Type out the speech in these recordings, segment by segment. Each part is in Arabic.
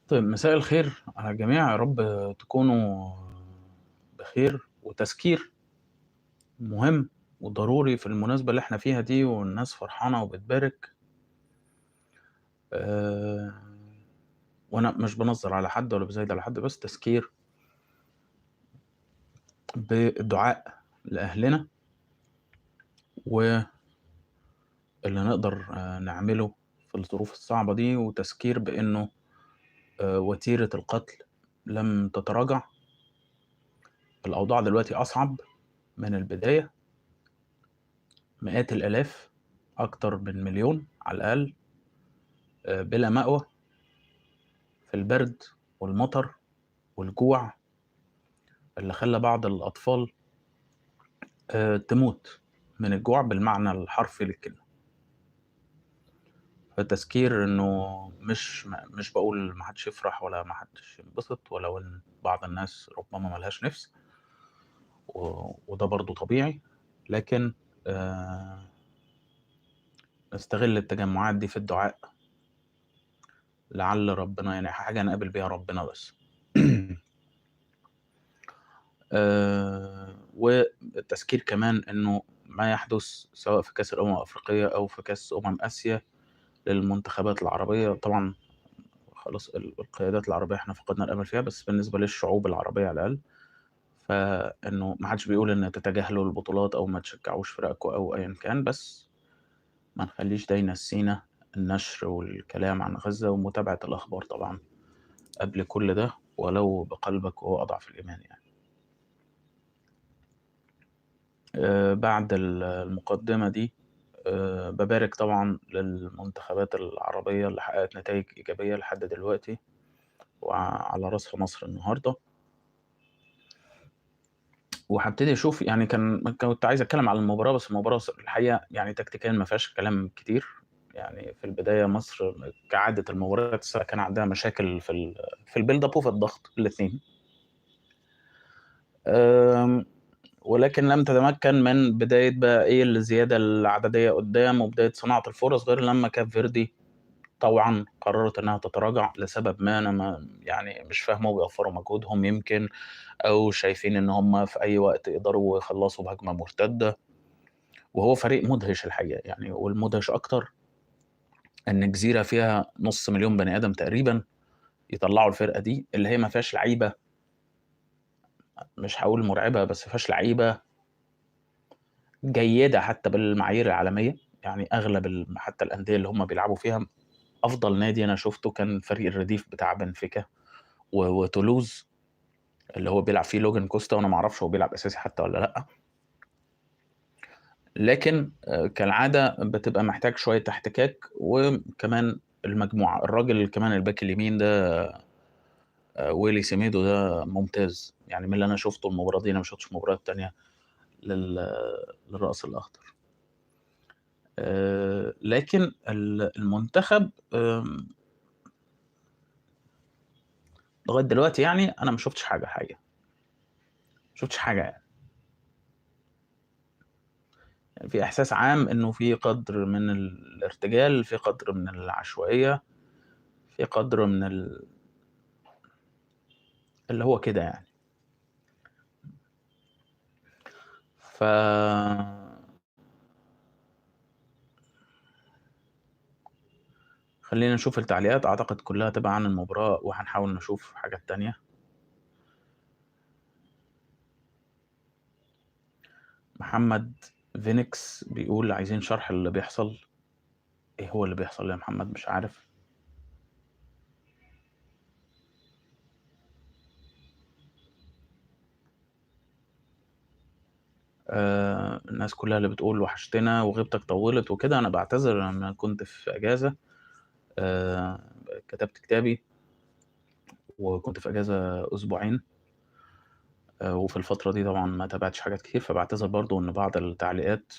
طيب مساء الخير على الجميع، يا رب تكونوا بخير. وتذكير مهم وضروري في المناسبة اللي احنا فيها دي، والناس فرحانة وبتبارك. أه وانا مش بنظر على حد ولا بزايد على حد، بس تذكير بالدعاء لأهلنا واللي نقدر نعمله في الظروف الصعبة دي، وتذكير بأنه وتيرة القتل لم تتراجع. الأوضاع دلوقتي أصعب من البداية، مئات الآلاف، أكتر من مليون على الأقل بلا مأوى في البرد والمطر والجوع اللي خلّى بعض الأطفال تموت من الجوع بالمعنى الحرفي للكلمة. فتذكير إنه مش باقول ما حدش يفرح ولا ما حدش ينبسط، ولو إن بعض الناس ربما ما لهاش نِفْس، وده برضه طبيعي، لكن آآ نستغل التجمعات دي في الدعاء، لعل ربنا يعني حاجة نقابل بيها ربنا بس. والتذكير كمان إنه ما يحدث سواء في كأس الأمم الأفريقية أو في كأس آسيا للمنتخبات العربية، طبعًا خلاص القيادات العربية إحنا فقدنا الأمل فيها، بس بالنسبة للشعوب العربية على الأقل، فإنه ما حدش بيقول إن تتجاهلوا البطولات أو ما تشجعوش فرقكم أو أيًا كان، بس ما نخلّيش ده ينسينا النشر والكلام عن غزة ومتابعة الأخبار طبعًا قبل كل ده، ولو بقلبك وهو أضعف الإيمان يعني. بعد المقدمة دي بابارك طبعًا للمنتخبات العربية اللي حققت نتايج إيجابية لحد دلوقتي، وعلى رأسها مصر النهارده. وهابتدي أشوف يعني كنت عايز أتكلم على المباراة، بس المباراة الحقيقة يعني تكتيكيًا ما فيهاش كلام كتير. يعني في البداية مصر كعادة المباريات كان عندها مشاكل في الbuild up وفي الضغط الاتنين. آمم ولكن لم تتمكن من بداية بقى إيه الزيادة العددية قدّام وبداية صناعة الفرص، غير لمّا كاب فيردي طوعًا قررت إنها تتراجع لسبب ما أنا يعني مش فاهمه، وبيوفّروا مجهودهم يمكن، أو شايفين إن هم في أي وقت يقدروا يخلّصوا بهجمة مرتدة. وهو فريق مدهش الحقيقة يعني، والمدهش أكتر إن جزيرة فيها نُص مليون بني آدم تقريبًا يطلّعوا الفرقة دي اللي هي ما فيهاش لعيبة، مش هاقول مرعبة، بس ما فيهاش لعيبة جيدة حتى بالمعايير العالمية. يعني أغلب حتى الأندية اللي هم بيلعبوا فيها، أفضل نادي أنا شُفته كان فريق الرديف بتاع بنفيكا وتولوز اللي هو بيلعب فيه لوجان كوستا، وأنا ما أعرفش هو بيلعب أساسي حتى والّا لأ. لكن كالعادة بتبقى محتاج شوية احتكاك، وكمان المجموعة. الراجل كمان الباك اليمين ده ويلي سيميدو ده ممتاز، يعني من اللي أنا شُفته المباراة دي، أنا ما شُفتش مباريات تانية لل للرأس الأخضر. لكن المنتخب لغاية دلوقتي يعني أنا ما شُفتش حاجة الحقيقة، ما شُفتش حاجة يعني. يعني في إحساس عام إنه في قدر من الارتجال، في قدر من العشوائية، في قدر من اللي هو كده يعني. ف خلّينا نشوف التعليقات، أعتقد كلّها تبقى عن المباراة، وهنحاول نشوف حاجات تانية. محمد فينيكس بيقول: "عايزين شرح اللي بيحصل." إيه هو اللي بيحصل يا محمد؟ مش عارف. الناس كلّها اللي بتقول وحشتنا وغيبتك طوّلت وكده، أنا باعتذر، أنا كنت في إجازة. كتبت كتابي وكنت في إجازة أسبوعين. وفي الفترة دي طبعًا ما تابعتش حاجات كتير، فباعتذر برضه إن بعض التعليقات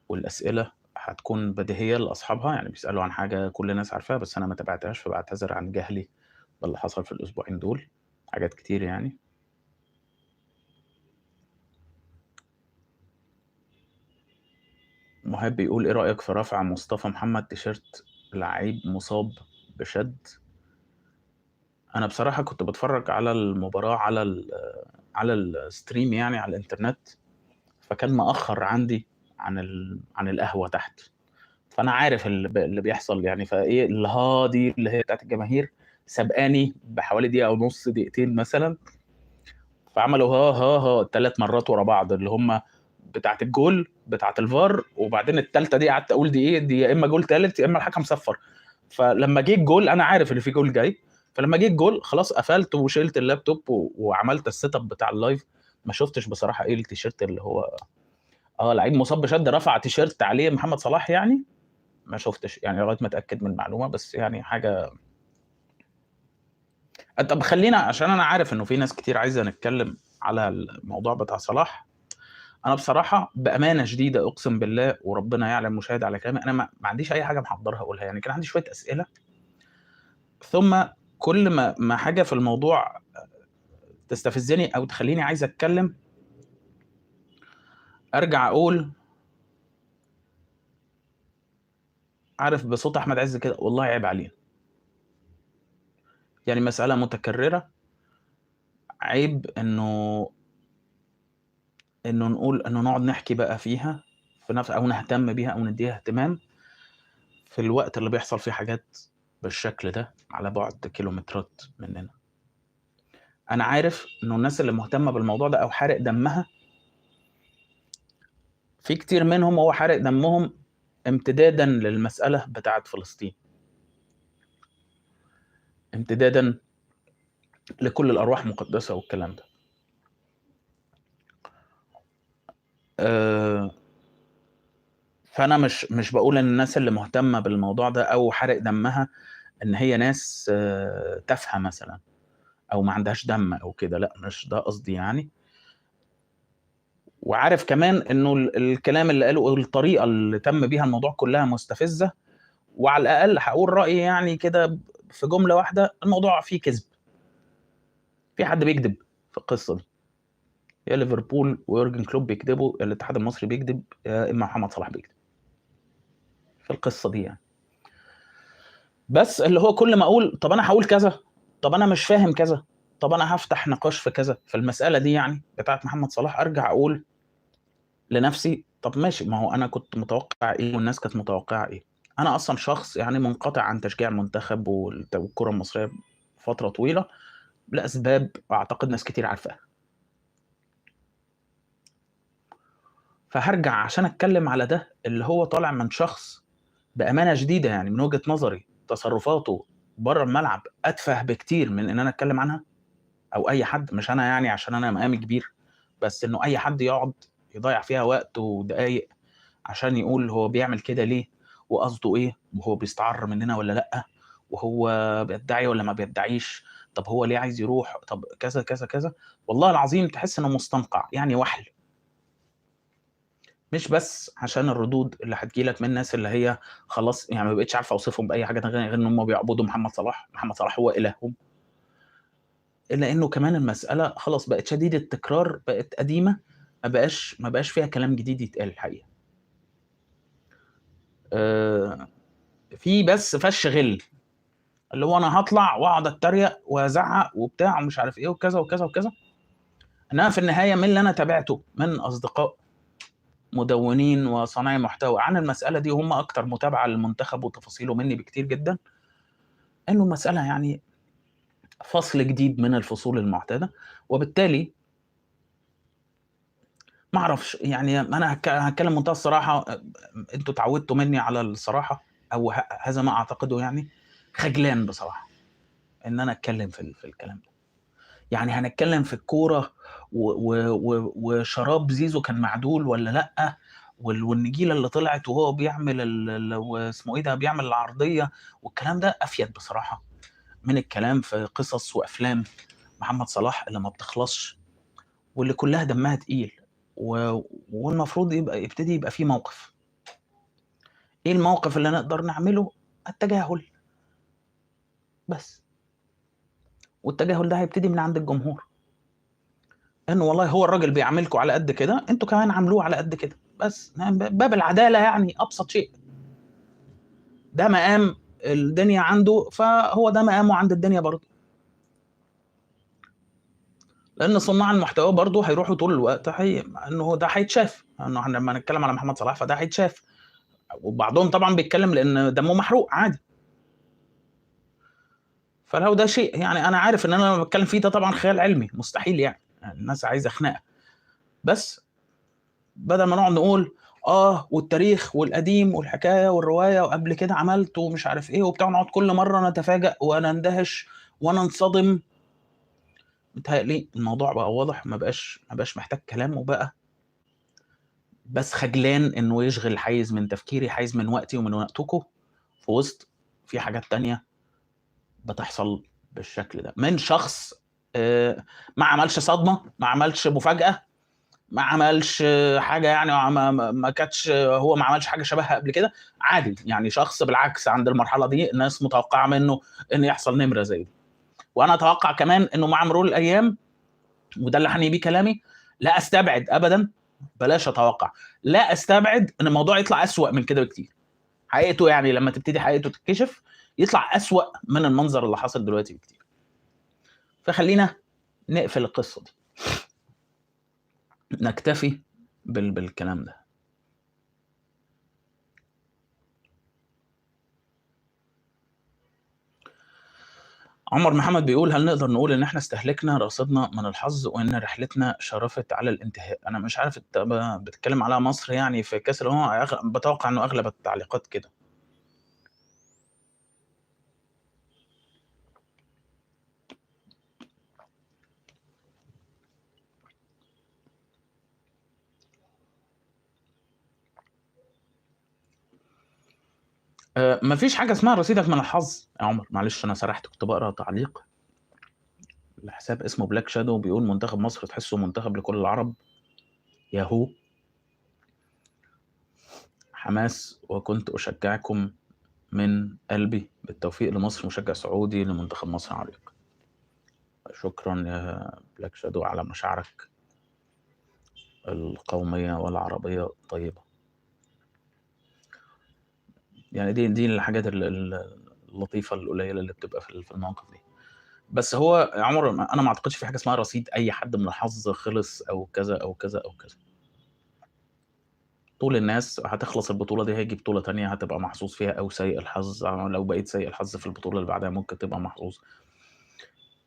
والأسئلة هتكون بديهية لأصحابها، يعني بيسألوا عن حاجة كل الناس عارفاها بس أنا ما تابعتهاش، فباعتذر عن جهلي باللي حصل في الأسبوعين دول، حاجات كتير يعني. مُهاب بيقول: "إيه رأيك في رفع مصطفى محمد تيشيرت لعيب مُصاب بشد؟" انا بصراحه كنت بتفرج على المباراه على الستريم يعني على الانترنت، فكان مأخر عندي عن القهوه تحت، فانا عارف اللي بيحصل يعني. فايه الها دي اللي هي بتاعت الجماهير سبقاني بحوالي دقيقه ونص دقيقتين مثلا، فعملوا ها 3 مرات ورا بعض اللي هم بتاعت الجول بتاعت الفار، وبعدين الثالثه دي قعدت اقول دي ايه دي، يا اما جول ثالث يا اما الحكم صفر. فلما جه الجول انا عارف ان في جول جاي، فلما جه الجول خلاص قفلت وشلت اللابتوب وعملت السيت اب بتاع اللايف. ما شفتش بصراحه ايه التيشيرت اللي هو لعيب مصاب بشد رفع تيشيرت عليه محمد صلاح يعني. ما شفتش يعني لغايه ما اتاكد من المعلومه، بس يعني حاجه. طب خلينا، عشان انا عارف انه في ناس كتير عايزه نتكلم على الموضوع بتاع صلاح. انا بصراحه بامانه شديده اقسم بالله وربنا يعلم مشاهد على كلامي، انا ما عنديش اي حاجه محضرها اقولها يعني. كان عندي شويه اسئله، ثم كل ما حاجه في الموضوع تستفزني او تخليني عايز اتكلم ارجع اقول، عارف بصوت احمد عز كده، والله عيب علينا. يعني مساله متكرره، عيب انه نقول انه نقعد نحكي بقى فيها في نفس، او نهتم بيها او نديها اهتمام في الوقت اللي بيحصل فيه حاجات بالشكل ده على بعد كيلومترات مننا. انا عارف انه الناس اللي مهتمه بالموضوع ده او حارق دمها، في كتير منهم هو حارق دمهم امتدادا للمساله بتاعه فلسطين، امتدادا لكل الارواح مقدسه والكلام ده. فانا مش بقول ان الناس اللي مهتمه بالموضوع ده او حارق دمها ان هي ناس تافهه مثلا او ما عندهاش دم او كده، لا مش ده قصدي يعني. وعارف كمان انه الكلام اللي قاله والطريقه اللي تم بيها الموضوع كلها مستفزه، وعلى الاقل هقول رايي يعني كده في جمله واحده، الموضوع فيه كذب، في حد بيكذب في القصه دي. يا ليفربول ويورجن كلوب بيكذبوا، يا الاتحاد المصري بيكذب، يا اما محمد صلاح بيكذب في القصه دي يعني. بس اللي هو كل ما اقول طب انا هقول كذا، طب انا مش فاهم كذا، طب انا هفتح نقاش في كذا في المساله دي يعني بتاعت محمد صلاح، ارجع اقول لنفسي طب ماشي، ما هو انا كنت متوقع ايه والناس كانت متوقعه ايه. انا اصلا شخص يعني منقطع عن تشجيع المنتخب والكره المصريه فتره طويله لاسباب اعتقد ناس كتير عارفاها. فهرجع عشان اتكلم على ده اللي هو طالع من شخص بامانه شديده يعني من وجهه نظري تصرفاته بره الملعب اتفه بكتير من ان انا اتكلم عنها، او اي حد، مش انا يعني عشان انا مقامي كبير، بس انه اي حد يقعد يضيع فيها وقت ودقايق عشان يقول هو بيعمل كده ليه وقصده ايه وهو بيستعر مننا ولا لا، وهو بيدعي ولا ما بيدعيش، طب هو ليه عايز يروح، طب كذا كذا كذا. والله العظيم تحس انه مستنقع يعني وحل، مش بس عشان الردود اللي هتجيلك من الناس اللي هي خلاص يعني ما بقتش عارفه اوصفهم باي حاجه غير ان هم بيعبدوا محمد صلاح، محمد صلاح هو الههم. الا انه كمان المساله خلاص بقت شديده التكرار، بقت قديمه، ما بقاش فيها كلام جديد يتقال الحقيقه. في بس فش غل اللي هو انا هطلع واقعد اتريق وازعق وبتاع ومش عارف ايه وكذا وكذا وكذا، انما في النهايه من اللي انا تابعته من اصدقاء مدونين وصانعي محتوى عن المساله دي، وهم اكتر متابعه للمنتخب وتفاصيله مني بكتير جدا، انه المساله يعني فصل جديد من الفصول المعتاده. وبالتالي ما اعرفش يعني، انا هتكلم منتهى الصراحه، انتوا اتعودتوا مني على الصراحه او هذا ما اعتقده يعني. خجلان بصراحه ان انا اتكلم في الكلام ده. يعني هنتكلم في الكوره وشراب زيزو كان معدول ولا لا، والنجيله اللي طلعت وهو بيعمل واسمه ايه ده بيعمل العرضيه، والكلام ده افيد بصراحه من الكلام في قصص وافلام محمد صلاح اللي ما بتخلصش واللي كلها دمها تقيل. والمفروض يبتدي يبقى فيه موقف. ايه الموقف اللي نقدر نعمله؟ التجاهل بس. والتجاهل ده هيبتدي من عند الجمهور، انه والله هو الراجل بيعاملكم على قد كده، انتوا كمان عاملوه على قد كده، بس باب العداله يعني ابسط شيء. ده مقام الدنيا عنده، فهو ده مقامه عند الدنيا برضه. لان صناع المحتوى برضه هيروحوا طول الوقت انه ده هيتشاف، انه احنا لما نتكلم على محمد صلاح فده هيتشاف، وبعضهم طبعا بيتكلم لان دمه محروق عادي. فلو ده شيء يعني انا عارف ان انا لما بتكلم فيه ده طبعا خيال علمي مستحيل، يعني الناس عايزه خناقه، بس بدل ما نقعد نقول والتاريخ والقديم والحكايه والروايه وقبل كده عملت ومش عارف ايه وبتاع، نقعد كل مره نتفاجئ ونندهش وننصدم. متهيألي الموضوع بقى واضح، ما بقاش محتاج كلام، وبقى بس خجلان انه يشغل حيز من تفكيري، حيز من وقتي ومن وقتكم، في وسط في حاجات تانية بتحصل بالشكل ده من شخص ما عملش صدمه، ما عملش مفاجاه، ما عملش حاجه، يعني ما كانتش هو ما عملش حاجه شبهها قبل كده، عادي يعني. شخص بالعكس عند المرحله دي الناس متوقعه منه ان يحصل نمره زي دي. وانا اتوقع كمان انه مع مرور الايام، وده اللي هنهي بيه كلامي، لا استبعد ابدا، بلاش اتوقع، لا استبعد ان الموضوع يطلع اسوأ من كده بكتير. حقيقته يعني لما تبتدي حقيقته تتكشف يطلع اسوأ من المنظر اللي حاصل دلوقتي بكتير. فخلينا نقفل القصه دي، نكتفي بالكلام ده. عمر محمد بيقول: هل نقدر نقول ان احنا استهلكنا رصيدنا من الحظ وان رحلتنا شرفت على الانتهاء؟ انا مش عارف انت بتتكلم على مصر يعني في كاس الامم، بتوقع انه اغلب التعليقات كده. مفيش حاجه اسمها رصيدك من الحظ يا عمر، معلش انا سرحت، كنت بقرا تعليق لحساب اسمه بلاك شادو بيقول: منتخب مصر تحسه منتخب لكل العرب، ياهو حماس، وكنت اشجعكم من قلبي، بالتوفيق لمصر، مشجع سعودي لمنتخب مصر عريق. شكرا يا بلاك شادو على مشاعرك القومية والعربية الطيبة. يعني دي الحاجات اللطيفة القليلة اللي بتبقى في المواقف دي. بس هو يا عمر انا ما اعتقدش في حاجة اسمها رصيد اي حد من الحظ خلص او كذا او كذا او كذا. طول الناس هتخلص البطولة دي هيجي بطولة تانية هتبقى محظوظ فيها، او سيء الحظ لو بقيت سيء الحظ في البطولة اللي بعدها ممكن تبقى محظوظ.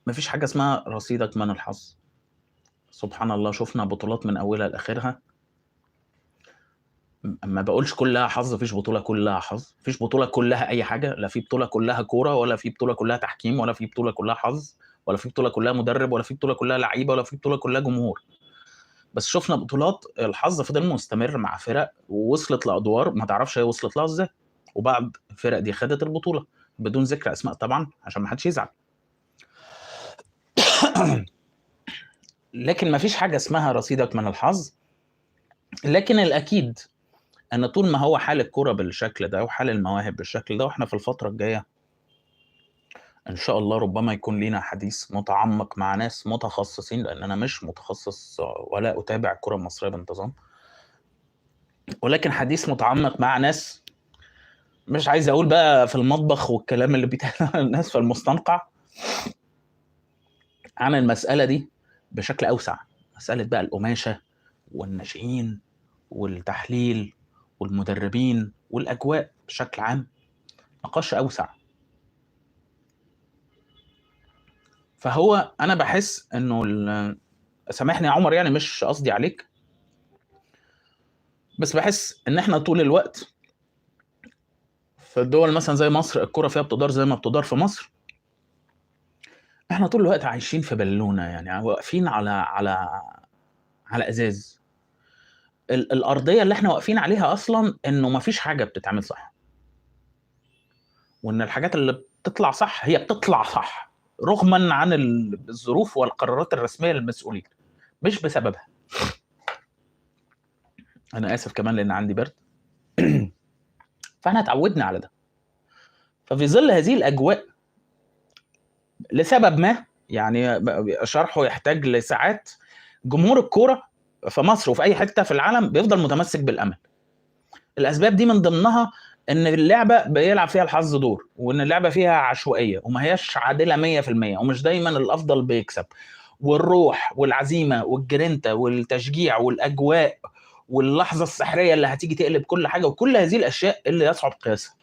مفيش حاجة اسمها رصيدك من الحظ. سبحان الله، شفنا بطولات من اولها لاخرها، ما بقولش كلها حظ، مفيش بطوله كلها حظ، مفيش بطوله كلها اي حاجه، لا في بطوله كلها كوره، ولا في بطوله كلها تحكيم، ولا في بطوله كلها حظ، ولا في بطوله كلها مدرب، ولا في بطوله كلها لعيبه، ولا في بطوله كلها جمهور. بس شفنا بطولات الحظ فضل مستمر مع فرق ووصلت لادوار ما تعرفش هي وصلت لها ازاي، وبعض الفرق دي خدت البطوله بدون ذكر اسماء طبعا عشان ما حدش يزعل. لكن ما فيش حاجه اسمها رصيدك من الحظ. لكن الاكيد ان طول ما هو حال الكوره بالشكل ده وحال المواهب بالشكل ده، واحنا في الفتره الجايه ان شاء الله ربما يكون لينا حديث متعمق مع ناس متخصصين، لان انا مش متخصص ولا اتابع الكره المصريه بانتظام، ولكن حديث متعمق مع ناس مش عايز اقول بقى في المطبخ والكلام اللي بيتقال الناس في المستنقع، عن المساله دي بشكل اوسع، مساله بقى القماشه والناشئين والتحليل والمدربين والاجواء بشكل عام، نقاش اوسع. فهو انا بحس انه سامحني يا عمر يعني مش قصدي عليك، بس بحس ان احنا طول الوقت في الدول مثلا زي مصر الكرة فيها بتدار زي ما بتدار في مصر، احنا طول الوقت عايشين في بالونه، يعني واقفين على ازاز. الارضيه اللي احنا واقفين عليها اصلا انه ما فيش حاجه بتتعمل صح، وان الحاجات اللي بتطلع صح هي بتطلع صح رغما عن الظروف والقرارات الرسميه للمسؤولين مش بسببها. انا اسف كمان لان عندي برد. فاحنا اتعودنا على ده. ففي ظل هذه الاجواء لسبب ما، يعني شرحه يحتاج لساعات، جمهور الكوره في مصر وفي اي حته في العالم بيفضل متمسك بالامل. الاسباب دي من ضمنها ان اللعبه بيلعب فيها الحظ دور، وان اللعبه فيها عشوائيه وما هياش عادله 100%، ومش دايما الافضل بيكسب، والروح والعزيمه والجرينتا والتشجيع والاجواء واللحظه السحريه اللي هتيجي تقلب كل حاجه، وكل هذه الاشياء اللي يصعب قياسها.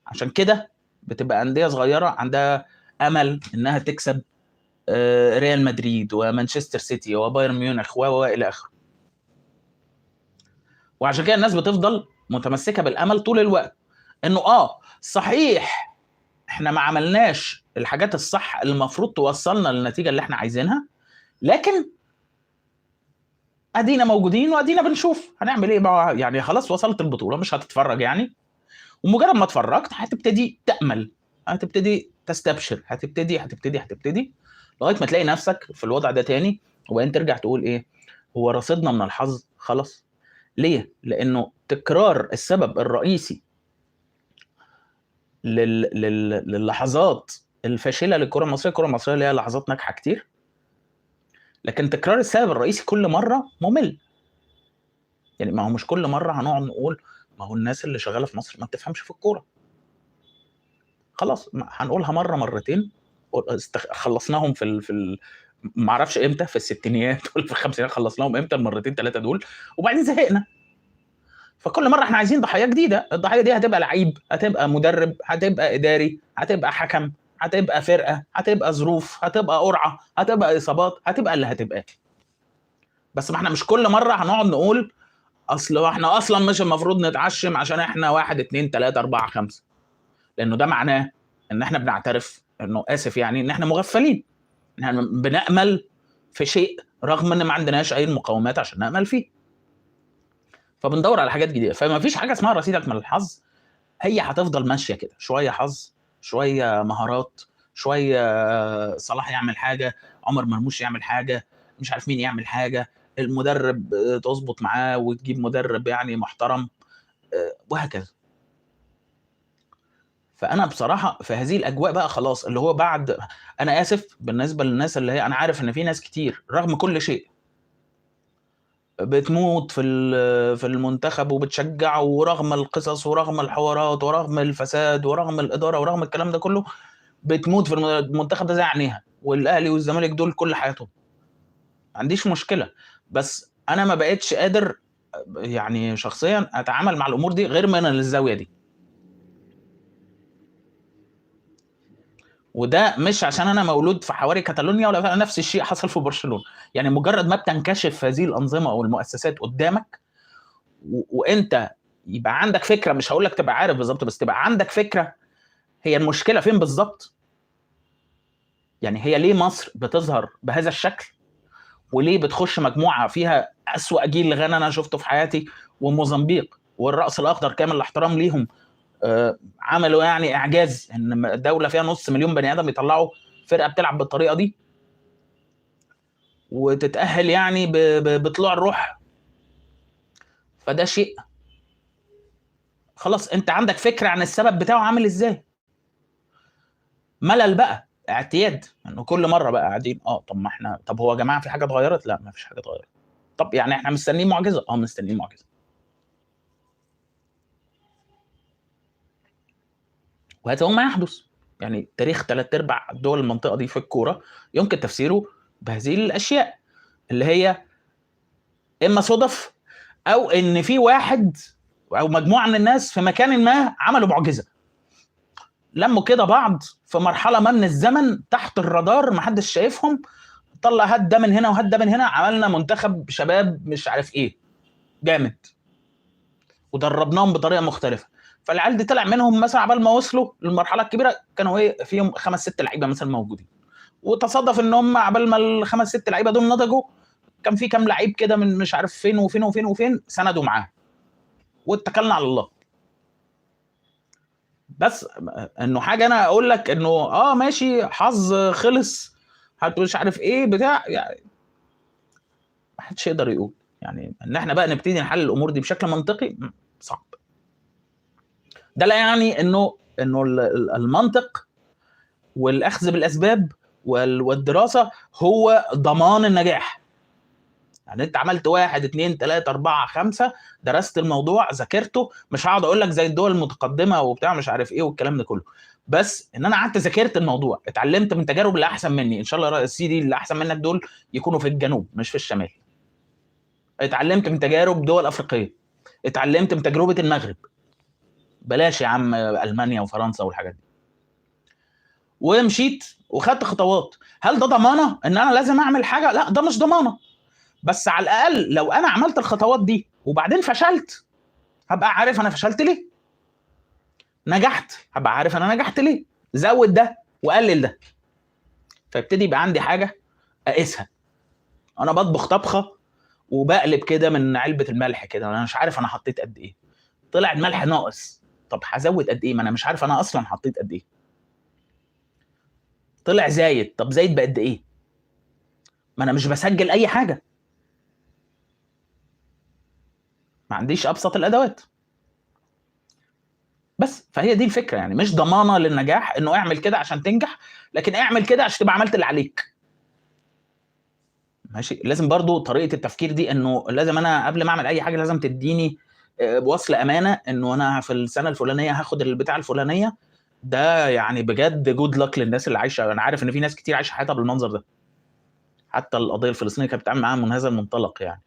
عشان كده بتبقى انديه صغيره عندها امل انها تكسب ريال مدريد ومانشستر سيتي وبايرن ميونخ والى اخره. وعشان كده الناس بتفضل متمسكه بالامل طول الوقت، انه صحيح احنا ما عملناش الحاجات الصح اللي المفروض توصلنا للنتيجه اللي احنا عايزينها، لكن ادينا موجودين وادينا بنشوف هنعمل ايه بقى. يعني خلاص وصلت البطوله، مش هتتفرج يعني، ومجرد ما اتفرجت هتبتدي تامل، هتبتدي تستبشر، هتبتدي لغايه ما تلاقي نفسك في الوضع ده تاني، وبعدين ترجع تقول ايه، هو رصيدنا من الحظ خلاص. ليه؟ لانه تكرار السبب الرئيسي للحظات الفاشله للكره المصريه. الكره المصريه ليها لحظات ناجحه كتير، لكن تكرار السبب الرئيسي كل مره ممل. يعني ما هو مش كل مره هنقعد نقول ما هو الناس اللي شغاله في مصر ما بتفهمش في الكوره. خلاص هنقولها مره مرتين، خلصناهم ما اعرفش امتى، في الستينيات ولا في الخمسينات، خلصناهم امتى المرتين ثلاثه دول، وبعدين زهقنا. فكل مره احنا عايزين ضحايا جديده. الضحايا دي هتبقى لعيب، هتبقى مدرب، هتبقى اداري، هتبقى حكم، هتبقى فرقه، هتبقى ظروف، هتبقى قرعه، هتبقى اصابات، هتبقى اللي هتبقى. بس ما احنا مش كل مره هنقعد نقول اصل احنا اصلا مش المفروض نتعشم عشان احنا 1 2 3 4 5، لانه ده معناه ان احنا بنعترف انه اسف يعني ان احنا مغفلين، ان احنا بنامل في شيء رغم ان ما عندناش اي مقومات عشان نامل فيه. فبندور على حاجات جديده. فما فيش حاجه اسمها رصيدك من الحظ، هي هتفضل ماشيه كده، شويه حظ، شويه مهارات، شويه صلاح يعمل حاجه، عمر مرموش يعمل حاجه، مش عارف مين يعمل حاجه، المدرب تظبط معاه وتجيب مدرب يعني محترم، وهكذا. فانا بصراحه في هذه الاجواء بقى خلاص، اللي هو بعد، انا اسف بالنسبه للناس اللي هي، انا عارف ان في ناس كتير رغم كل شيء بتموت في المنتخب وبتشجع، ورغم القصص ورغم الحوارات ورغم الفساد ورغم الاداره ورغم الكلام ده كله، بتموت في المنتخب ده زي عينيها، والاهلي والزمالك دول كل حياتهم. ما عنديش مشكله، بس انا ما بقتش قادر يعني شخصيا اتعامل مع الامور دي غير من الزاويه دي. وده مش عشان انا مولود في حواري كاتالونيا، ولا نفس الشيء حصل في برشلونه. يعني مجرد ما بتنكشف هذه الانظمه او المؤسسات قدامك، وانت يبقى عندك فكره، مش هقول لك تبقى عارف بالظبط، بس تبقى عندك فكره هي المشكله فين بالظبط. يعني هي ليه مصر بتظهر بهذا الشكل، وليه بتخش مجموعه فيها اسوأ جيل غنى انا شفته في حياتي، وموزمبيق والرأس الاخضر كامل الاحترام ليهم، عملوا يعني اعجاز ان دوله فيها نص مليون بني ادم يطلعوا فرقه بتلعب بالطريقه دي وتتاهل يعني بطلوع الروح. فده شيء خلاص انت عندك فكره عن السبب بتاعه عامل ازاي. ملل بقى، اعتياد، انه كل مره بقى قاعدين طب ما احنا، طب هو يا جماعه في حاجه اتغيرت؟ لا ما فيش حاجه اتغيرت. طب يعني احنا مستنيين معجزه؟ مستنيين معجزه. وهذا هو ما يحدث. يعني تاريخ 3/4 دول المنطقه دي في الكوره يمكن تفسيره بهذه الاشياء، اللي هي اما صدف، او ان في واحد او مجموعه من الناس في مكان ما عملوا معجزه، لموا كده بعض في مرحله ما من الزمن تحت الرادار، ما حدش شايفهم، طلع هات ده من هنا وهات ده من هنا، عملنا منتخب شباب مش عارف ايه جامد، ودربناهم بطريقه مختلفه. فالعيال دي طلع منهم مثلا عبال ما وصلوا للمرحله الكبيره كانوا فيهم 5 6 لعيبه مثلا موجودين، وتصادف ان هم عبال ما ال5 6 لعيبه دول نضجوا، كان في كام لعيب كده من مش عارف فين وفين وفين وفين سندوا معاه، واتكلنا على الله. بس انه حاجه انا اقول لك انه ماشي حظ خلص مش عارف ايه بتاع، يعني ما حدش يقدر يقول. يعني ان احنا بقى نبتدي نحل الامور دي بشكل منطقي صعب. ده لا يعني انه المنطق والاخذ بالاسباب والدراسه هو ضمان النجاح. يعني انت عملت 1 2 3 4 5، درست الموضوع ذاكرته. مش هقعد اقول لك زي الدول المتقدمه وبتاع مش عارف ايه والكلام ده كله، بس ان انا قعدت ذاكرت الموضوع، اتعلمت من تجارب اللي احسن مني. ان شاء الله السي دي اللي احسن منك دول يكونوا في الجنوب مش في الشمال. اتعلمت من تجارب دول افريقيه، اتعلمت من تجربه المغرب، بلاش يا عم المانيا وفرنسا والحاجات دي، ومشيت وخدت خطوات. هل ده ضمانه ان انا لازم اعمل حاجه؟ لا، ده مش ضمانه، بس على الاقل لو انا عملت الخطوات دي وبعدين فشلت هبقى عارف انا فشلت ليه. نجحت هبقى عارف انا نجحت ليه. زود ده وقلل ده، فابتدي يبقى عندي حاجه اقيسها. انا بطبخ طبخه وبقلب كده من علبه الملح كده، انا مش عارف انا حطيت قد ايه، طلع الملح ناقص، طب هزود قد ايه؟ ما انا مش عارف انا اصلا حطيت قد ايه. طلع زايد، طب زايد بقد ايه؟ ما انا مش بسجل اي حاجه، ما عنديش ابسط الادوات. بس فهي دي الفكره، يعني مش ضمانه للنجاح انه اعمل كده عشان تنجح، لكن اعمل كده عشان تبقى عملت اللي عليك. ماشي. لازم برضو طريقه التفكير دي، انه لازم انا قبل ما اعمل اي حاجه لازم تديني بوصل امانه انه انا في السنه الفلانيه هاخد البتاع الفلانيه. ده يعني بجد جود لك للناس اللي عايشه. انا عارف ان في ناس كتير عايشه حياتها بالمنظر ده، حتى القضيه الفلسطينيه كانت بتتعامل معاها من هذا المنطلق، يعني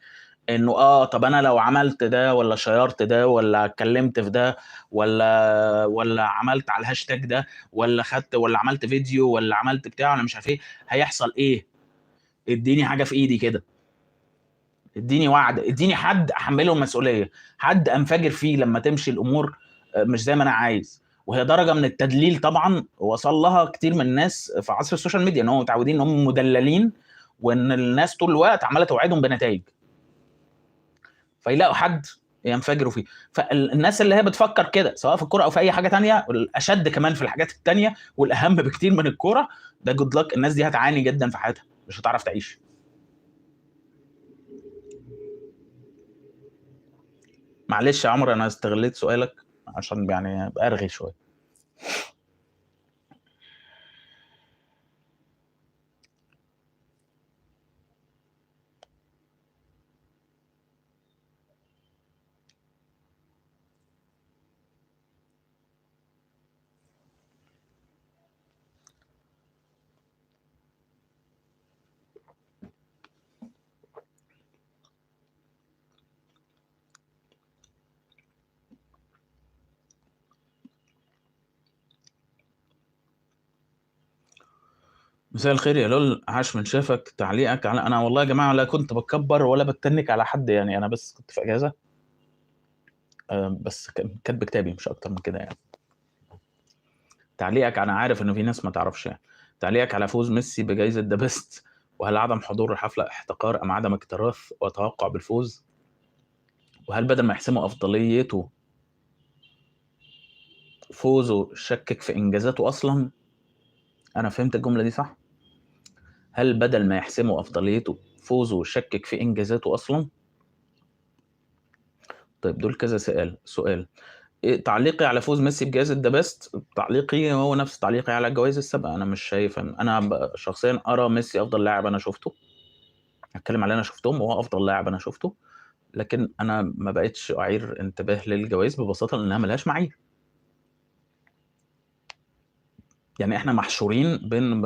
انه طب انا لو عملت ده ولا شيرت ده ولا اتكلمت في ده ولا عملت على الهاشتاج ده ولا خدت ولا عملت فيديو ولا عملت بتاع ولا مش عارف ايه، هيحصل ايه؟ اديني حاجه في ايدي كده، اديني وعد، اديني حد احمله المسؤوليه، حد انفجر فيه لما تمشي الامور مش زي ما انا عايز. وهي درجه من التدليل طبعا وصل لها كتير من الناس في عصر السوشيال ميديا، ان هم متعودين ان هم مدللين، وان الناس طول الوقت عماله توعدهم بنتائج، فيلاقوا حد ينفجروا فيه. فالناس اللي هي بتفكر كده سواء في الكوره او في اي حاجه تانية، الاشد كمان في الحاجات التانية والاهم بكتير من الكوره، ده جود لك. الناس دي هتعاني جدا في حياتها، مش هتعرف تعيش. معلش يا عمر انا استغليت سؤالك عشان يعني ابقى ارغي شويه. مساء الخير يا لول، عاش من شافك. تعليقك على انا والله يا جماعه لا كنت بكبر ولا بتنك على حد، يعني انا بس كنت في اجازه، بس كاتب كتابي مش اكتر من كده يعني. تعليقك انا عارف ان في ناس ما تعرفش يعني. تعليقك على فوز ميسي بجائزه ذا بيست، وهل عدم حضور الحفله احتقار ام عدم اكتراث وتوقع بالفوز؟ وهل بدل ما يحسموا افضليته فوزه شكك في انجازاته اصلا؟ انا فهمت الجمله دي صح؟ هل بدل ما يحسموا افضليته فوزه شكك في انجازاته اصلا؟ طيب دول كذا سؤال. تعليقي على فوز ميسي بجائزة ذا بيست، تعليقي هو نفس تعليقي على الجوائز السابقة. أنا مش شايف أنا شخصيا أرى ميسي أفضل لاعب أنا شفته، هتكلم على أنا شفتهم وهو أفضل لاعب أنا شفته، لكن أنا ما بقتش أعير انتباه للجوائز ببساطة لأنها ملهاش معايير. يعني إحنا محشورين بين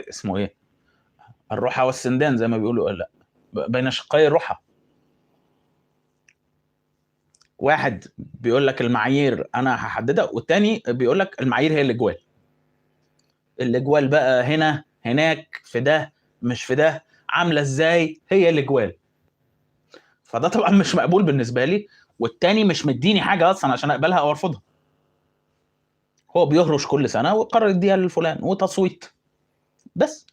اسمه إيه؟ الروحة والسندان زي ما بيقولوا، لا بين شقي الروحة. واحد بيقول لك المعايير انا هحددها، والتاني بيقول لك المعايير هي الاجوال. الاجوال بقى هنا هناك في ده مش في ده، عامله ازاي هي الاجوال. فده طبعا مش مقبول بالنسبه لي، والتاني مش مديني حاجه اصلا عشان اقبلها او ارفضها. هو بيهرش كل سنه ويقرر يديها لفلان وتصويت بس.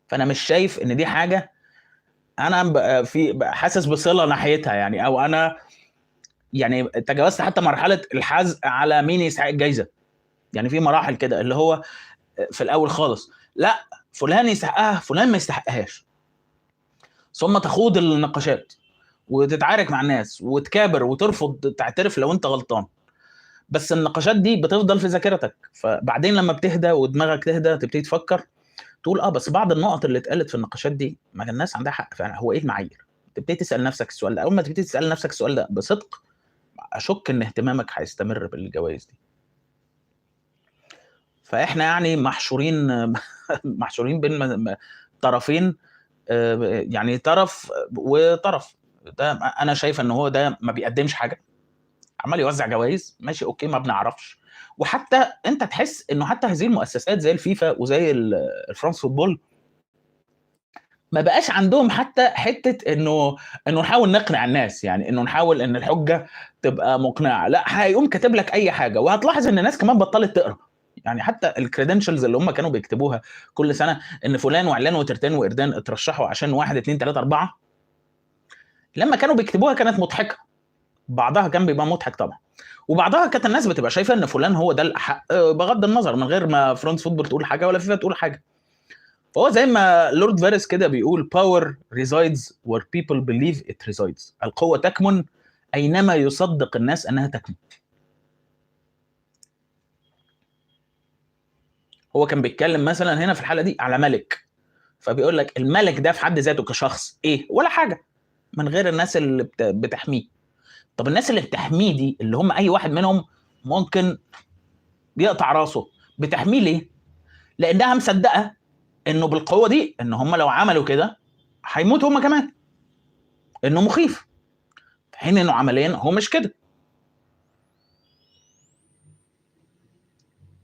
فانا مش شايف ان دي حاجه انا بقى حاسس بصله ناحيتها يعني، او انا يعني تجاوزت حتى مرحله الحزق على مين يستحق الجايزه. يعني في مراحل كده اللي هو في الاول خالص لا فلان يستحقها فلان ما يستحقهاش، ثم تخوض النقاشات وتتعارك مع الناس وتكابر وترفض تعترف لو انت غلطان. بس النقاشات دي بتفضل في ذاكرتك، فبعدين لما بتهدى ودماغك تهدى تبتدي تفكر، تقول بس بعض النقط اللي اتقالت في النقاشات دي ما الناس عندها حق فعلا. هو ايه المعايير؟ تبتدي تسال نفسك السؤال ده. اول ما تبتدي تسال نفسك السؤال ده بصدق، اشك ان اهتمامك هيستمر بالجوائز دي. فاحنا يعني محشورين محشورين بين طرفين، يعني طرف وطرف. ده انا شايف ان هو ده ما بيقدمش حاجه، عمال يوزع جوائز ماشي اوكي ما بنعرفش. وحتى انت تحس انه حتى هذه المؤسسات زي الفيفا وزي الفرنس فوتبول ما بقاش عندهم حتى حته انه نحاول نقنع الناس، يعني انه نحاول ان الحجه تبقى مقنعه. لا، هيقوم كاتب لك اي حاجه. وهتلاحظ ان الناس كمان بطلت تقرا، يعني حتى الكريدنشلز اللي هم كانوا بيكتبوها كل سنه ان فلان وعلان وترتان واردان اترشحوا عشان 1 2 3 4، لما كانوا بيكتبوها كانت مضحكه. بعضها كان بيبقى مضحك طبعا، وبعضها كانت الناس بتبقى شايفه ان فلان هو ده الاحق، بغض النظر من غير ما فرونت فوتبول تقول حاجه ولا فيفا تقول حاجه. فهو زي ما لورد فارس كده بيقول power resides where people believe it resides. القوة تكمن أينما يصدق الناس أنها تكمن. هو كان بيتكلم مثلا هنا في الحلقة دي على ملك، فبيقول لك الملك ده في حد ذاته كشخص إيه؟ ولا حاجة من غير الناس اللي بتحميه. طب الناس اللي بتحميه دي اللي هم أي واحد منهم ممكن يقطع راسه، بتحميه ليه؟ لأنها مصدقة إنه بالقوة دي إن هم لو عملوا كده هيموتوا هم كمان، إنه مخيف، في حين إنه عمليا هو مش كده.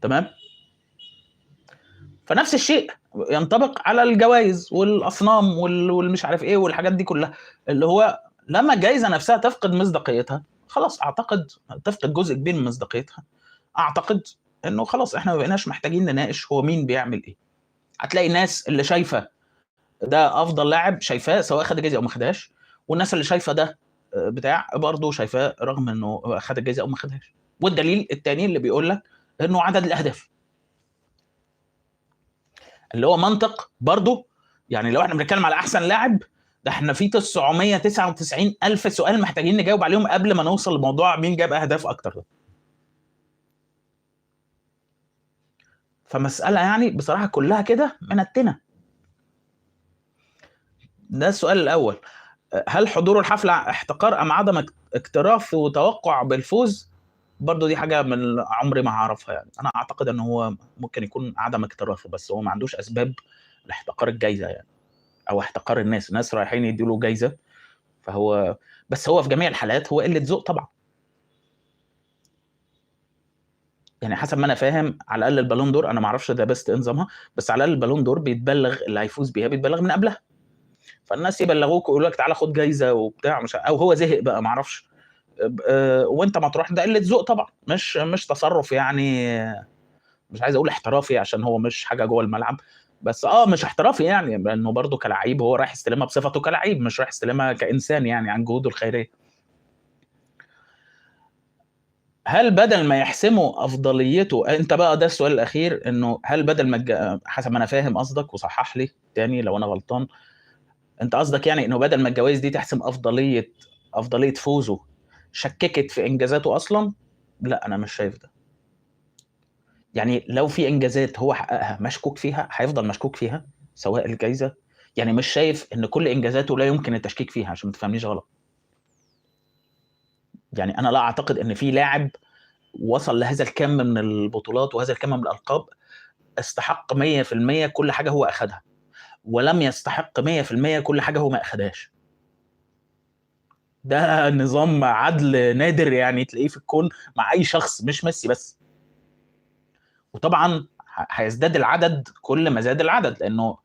تمام؟ فنفس الشيء ينطبق على الجوائز والاصنام والمش عارف ايه والحاجات دي كلها، اللي هو لما الجائزه نفسها تفقد مصداقيتها خلاص، اعتقد تفقد جزء كبير من مصداقيتها، اعتقد انه خلاص احنا ما بقيناش محتاجين نناقش هو مين بيعمل ايه. هتلاقي الناس اللي شايفه ده افضل لاعب شايفاه سواء خد الجائزه او ما خدهاش، والناس اللي شايفه ده بتاع برضه شايفاه رغم انه خد الجائزه او ما خدهاش. والدليل الثاني اللي بيقول لك انه عدد الاهداف، اللي هو منطق برضه. يعني لو احنا بنتكلم على احسن لاعب، ده احنا في 999 الف سؤال محتاجين نجاوب عليهم قبل ما نوصل لموضوع مين جاب اهداف اكتر ده. فمساله يعني بصراحه كلها كده منتنه. ده السؤال الاول. هل حضور الحفله احتقار ام عدم اكتراث وتوقع بالفوز؟ برضه دي حاجه من عمري ما هعرفها. يعني انا اعتقد ان هو ممكن يكون عدم اكتراثه، بس هو ما عندوش اسباب لاحتقار الجائزه يعني، او احتقار الناس رايحين يدوا له جائزه. فهو بس هو في جميع الحالات هو قله ذوق طبعا. يعني حسب ما انا فاهم على الاقل البالون دور، انا ما اعرفش ده بس نظامها، بس على الاقل البالون دور بيتبلغ اللي هيفوز بيها، بيتبلغ من قبلها. فالناس يبلغوك ويقولوا لك تعالى خد جايزه وبتاع، مش او هو زهق بقى ما اعرفش، وانت ما تروح. ده قله ذوق طبعا، مش تصرف يعني. مش عايز اقول احترافي عشان هو مش حاجه جوه الملعب، بس مش احترافي يعني، لانه برضه كلاعب هو رايح يستلمها بصفته كلاعب، مش رايح يستلمها كانسان يعني عن جهوده الخيريه. هل بدل ما يحسموا افضليته، انت بقى ده السؤال الاخير، انه هل بدل ما حسب ما انا فاهم قصدك وصحح لي تاني لو انا غلطان، انت قصدك يعني انه بدل ما الجوائز دي تحسم افضليه فوزه شككت في انجازاته اصلا؟ لا انا مش شايف ده. يعني لو في انجازات هو حققها مشكوك فيها هيفضل مشكوك فيها سواء الجائزه. يعني مش شايف ان كل انجازاته لا يمكن التشكيك فيها، عشان ما تفهمنيش غلط. يعني انا لا اعتقد ان في لاعب وصل لهذا الكم من البطولات وهذا الكم من الالقاب استحق 100% كل حاجه هو اخذها، ولم يستحق 100% كل حاجه هو ما اخذهاش. ده نظام عدل نادر يعني تلاقيه في الكون مع اي شخص، مش ميسي بس. وطبعا هيزداد العدد كل ما زاد العدد، لانه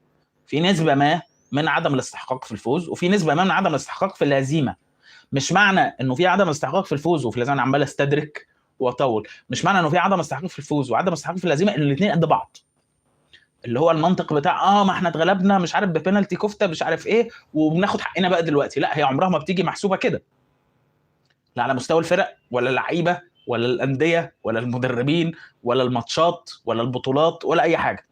في نسبه ما من عدم الاستحقاق في الفوز، وفي نسبه ما من عدم الاستحقاق في الهزيمه. مش معنى انه في عدم استحقاق في الفوز وفي الهزيمه، انا عمال استدرك واطول، مش معنى انه في عدم استحقاق في الفوز وعدم استحقاق في الهزيمه ان الاثنين قد بعض. اللي هو المنطق بتاع ما احنا اتغلبنا مش عارف ببنالتي كفته مش عارف ايه وبناخد حقنا بقى دلوقتي، لا هي عمرها ما بتيجي محسوبه كده، لا على مستوى الفرق ولا اللعيبه ولا الانديه ولا المدربين ولا الماتشات ولا البطولات ولا اي حاجه.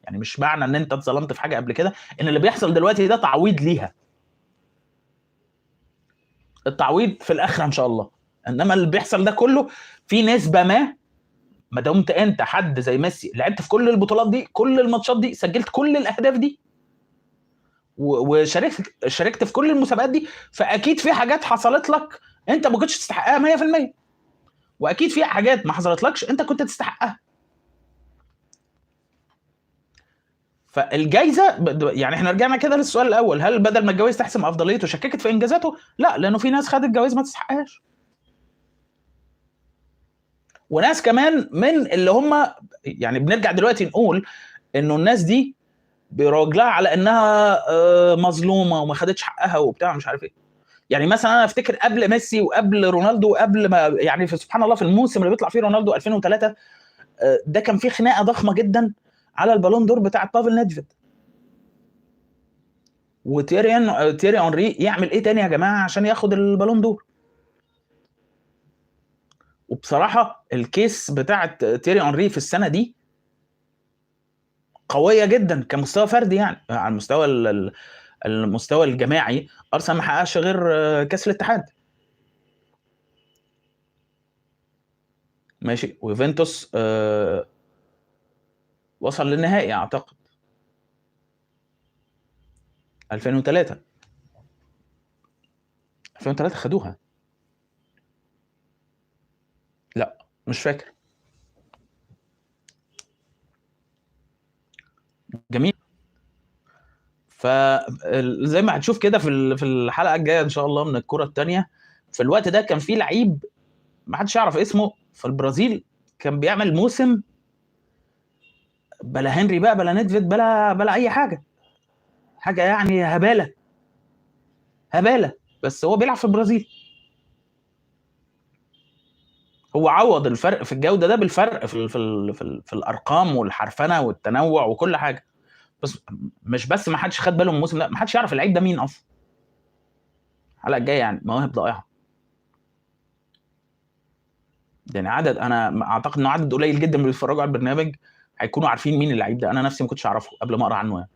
يعني مش معنى ان انت اتظلمت في حاجه قبل كده ان اللي بيحصل دلوقتي ده تعويض ليها. التعويض في الاخره ان شاء الله، انما اللي بيحصل ده كله في نسبه ما ما دمت انت حد زي ميسي لعبت في كل البطولات دي، كل الماتشات دي، سجلت كل الاهداف دي، وشاركت في كل المسابقات دي، فاكيد في حاجات حصلت لك انت ما كنتش تستحقها 100%، واكيد في حاجات ما حصلتلكش انت كنت تستحقها. فالجايزه يعني احنا رجعنا كده للسؤال الاول، هل بدل ما الجوائز تحسم افضليته شككت في انجازاته؟ لا، لانه في ناس خدت جوائز ما تستحقهاش، وناس كمان من اللي هم يعني بنرجع دلوقتي نقول انه الناس دي بيروج لها على انها مظلومه وما خدتش حقها وبتاع مش عارف ايه. يعني مثلا انا افتكر قبل ميسي وقبل رونالدو وقبل ما يعني في سبحان الله في الموسم اللي بيطلع فيه رونالدو 2003 ده كان فيه خناقه ضخمه جدا على البالون دور بتاع بافل نيدفيد، تيري اونري يعمل ايه تاني يا جماعه عشان ياخد البالون دور؟ وبصراحه الكيس بتاعت تيري اونري في السنه دي قويه جدا كمستوى فردي، يعني على المستوى المستوى الجماعي ارسنال ما حققش غير كاس الاتحاد ماشي، ويوفنتوس وصل للنهائي اعتقد 2003 خدوها. لا مش فاكر. جميل. فزي ما هتشوف كده في الحلقه الجايه ان شاء الله من الكره الثانيه، في الوقت ده كان في لعيب ما حدش يعرف اسمه في البرازيل كان بيعمل موسم بلا هنري بقى بلا نيدفيد بلا اي حاجه يعني هباله، بس هو بيلعب في البرازيل. هو عوض الفرق في الجوده ده بالفرق في الارقام والحرفنه والتنوع وكل حاجه، بس مش بس ما حدش خد باله من الموسم ده، ما حدش يعرف اللعيب ده مين اصلا. الحلقه الجايه يعني مواهب ضائعه، يعني عدد انا اعتقد انه عدد قليل جدا من اللي بيتفرجوا على البرنامج هيكونوا عارفين مين اللعيب ده، انا نفسي ما كنتش اعرفه قبل ما اقرا عنه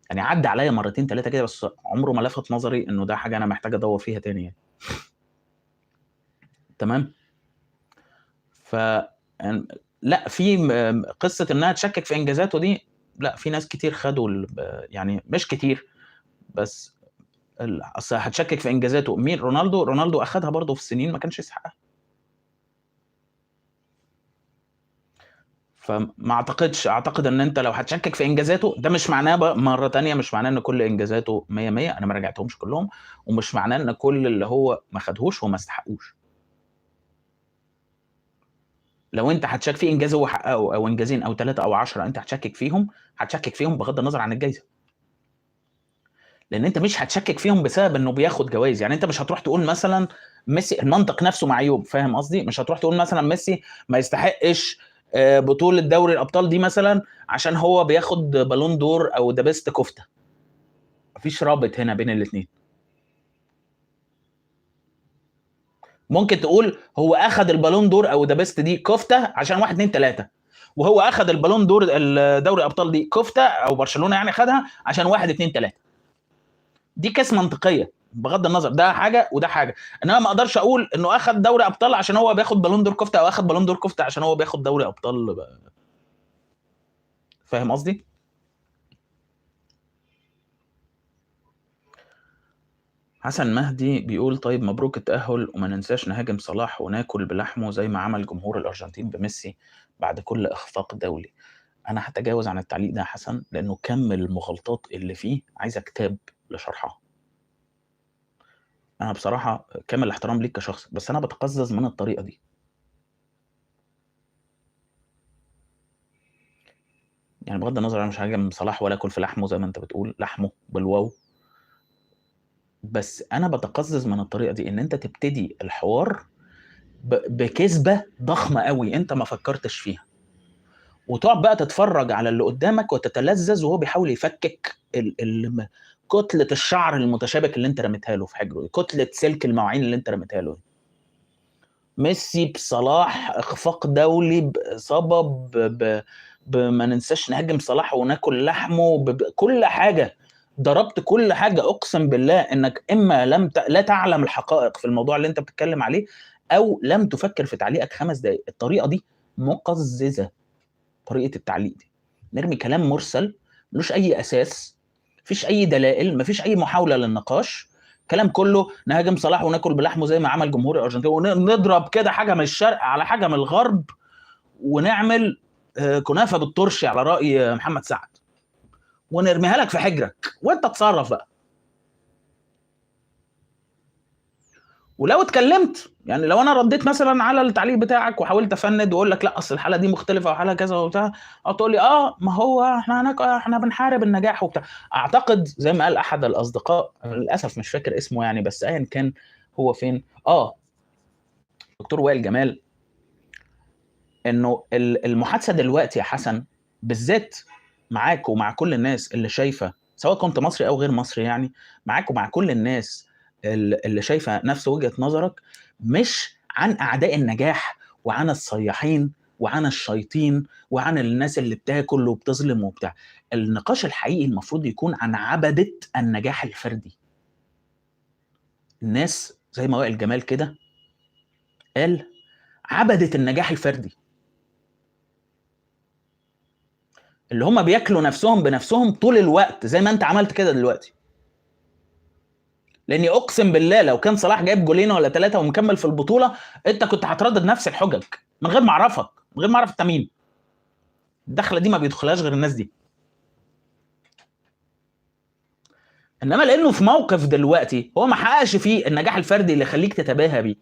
يعني عدى عليا مرتين ثلاثه كده بس عمره ما لفت نظري انه ده حاجه انا محتاج ادور فيها تاني يعني. تمام. ف لا في قصه انها تشكك في انجازاته دي، لا في ناس كتير خدوا يعني مش كتير بس اصل هتشكك في انجازاته مين؟ رونالدو اخدها برضه في السنين ما كانش يستحقها. فما اعتقد ان انت لو هتشكك في انجازاته ده مش معناه مره تانية مش معناه ان كل انجازاته 100 100، انا ما راجعتهمش كلهم، ومش معناه ان كل اللي هو ما خدهوش هو ما استحقوش. لو انت هتشكك في انجاز هو حققه او انجازين او 3 او 10 انت هتشكك فيهم بغض النظر عن الجائزه، لان انت مش هتشكك فيهم بسبب انه بياخد جوائز. يعني انت مش هتروح تقول مثلا ميسي، المنطق نفسه معيوب، فاهم قصدي؟ مش هتروح تقول مثلا ميسي ما يستحقش بطولة دوري الابطال دي مثلا عشان هو بياخد بالون دور او ذا بيست كفتة. مفيش رابط هنا بين الاثنين. ممكن تقول هو اخد البالون دور او ذا بيست دي كفتة عشان 1 2 3، وهو اخد البالون دور دوري الابطال دي كفتة او برشلونة يعني خدها عشان 1 2 3. دي كاس منطقيه بغض النظر، ده حاجه وده حاجه. انما ما اقدرش اقول انه اخد دوري ابطال عشان هو بياخد بالون دور كفته، او اخد بالون دور كفته عشان هو بياخد دوري ابطال فاهم قصدي؟ حسن مهدي بيقول طيب مبروك التأهل وما ننساش نهاجم صلاح وناكل بلحمه زي ما عمل جمهور الأرجنتين بميسي بعد كل إخفاق دولي. أنا هتجاوز عن التعليق ده يا حسن لأنه كم المغالطات اللي فيه عايزة كتاب لشرحها. أنا بصراحة كامل الاحترام ليك كشخص بس أنا بتقزز من الطريقة دي. يعني بغض النظر انا مش هاجم صلاح ولا اكل في لحمه زي ما انت بتقول لحمه بالواو، بس انا بتقزز من الطريقه دي ان انت تبتدي الحوار بكذبه ضخمه قوي انت ما فكرتش فيها، وتقعد بقى تتفرج على اللي قدامك وتتلذذ وهو بيحاول يفكك كتله الشعر المتشابك اللي انت رميتها له في حجره، كتله سلك المواعين اللي انت رميتها له. ميسي بصلاح اخفاق دولي باصابه ما ننساش نهاجم صلاح وناكل لحمه كل حاجه، ضربت كل حاجه. اقسم بالله انك اما لا تعلم الحقائق في الموضوع اللي انت بتتكلم عليه او لم تفكر في تعليقك 5 دقائق. الطريقه دي مقززه طريقه التعليق دي. نرمي كلام مرسل ملوش اي اساس، مفيش اي دلائل، مفيش اي محاوله للنقاش، كلام كله نهاجم صلاح وناكل بلحمه زي ما عمل جمهور الارجنتين، ونضرب كده حاجه من الشرق على حاجه من الغرب، ونعمل كنافه بالترشي على راي محمد سعد، ونرميها لك في حجرك وانت تصرف بقى. ولو اتكلمت يعني، لو انا رديت مثلا على التعليق بتاعك وحاولت افند واقول لك لا اصل الحاله دي مختلفه وحاله كذا وبتاع، او تقول لي ما هو احنا هناك احنا بنحارب النجاح وبتاع. اعتقد زي ما قال احد الاصدقاء، للاسف مش فاكر اسمه يعني، بس ايا كان هو فين، دكتور وائل جمال، انه المحادثه دلوقتي يا حسن بالذات معاك ومع كل الناس اللي شايفه، سواء كنت مصري او غير مصري يعني، معاك ومع كل الناس اللي شايفه نفس وجهه نظرك، مش عن اعداء النجاح وعن الصياحين وعن الشياطين وعن الناس اللي بتاكل وبتظلم وبتاع. النقاش الحقيقي المفروض يكون عن عبدة النجاح الفردي. الناس زي ما وائل جمال كده قال، عبدة النجاح الفردي، اللي هم بياكلوا نفسهم بنفسهم طول الوقت زي ما انت عملت كده دلوقتي. لاني اقسم بالله لو كان صلاح جايب جولين ولا 3 ومكمل في البطوله، انت كنت هتردد نفس الحجج من غير ما اعرفك، من غير ما اعرف انت مين. الدخله دي ما بيدخلهاش غير الناس دي. انما لانه في موقف دلوقتي هو ما حققش فيه النجاح الفردي اللي يخليك تتباهى بيه،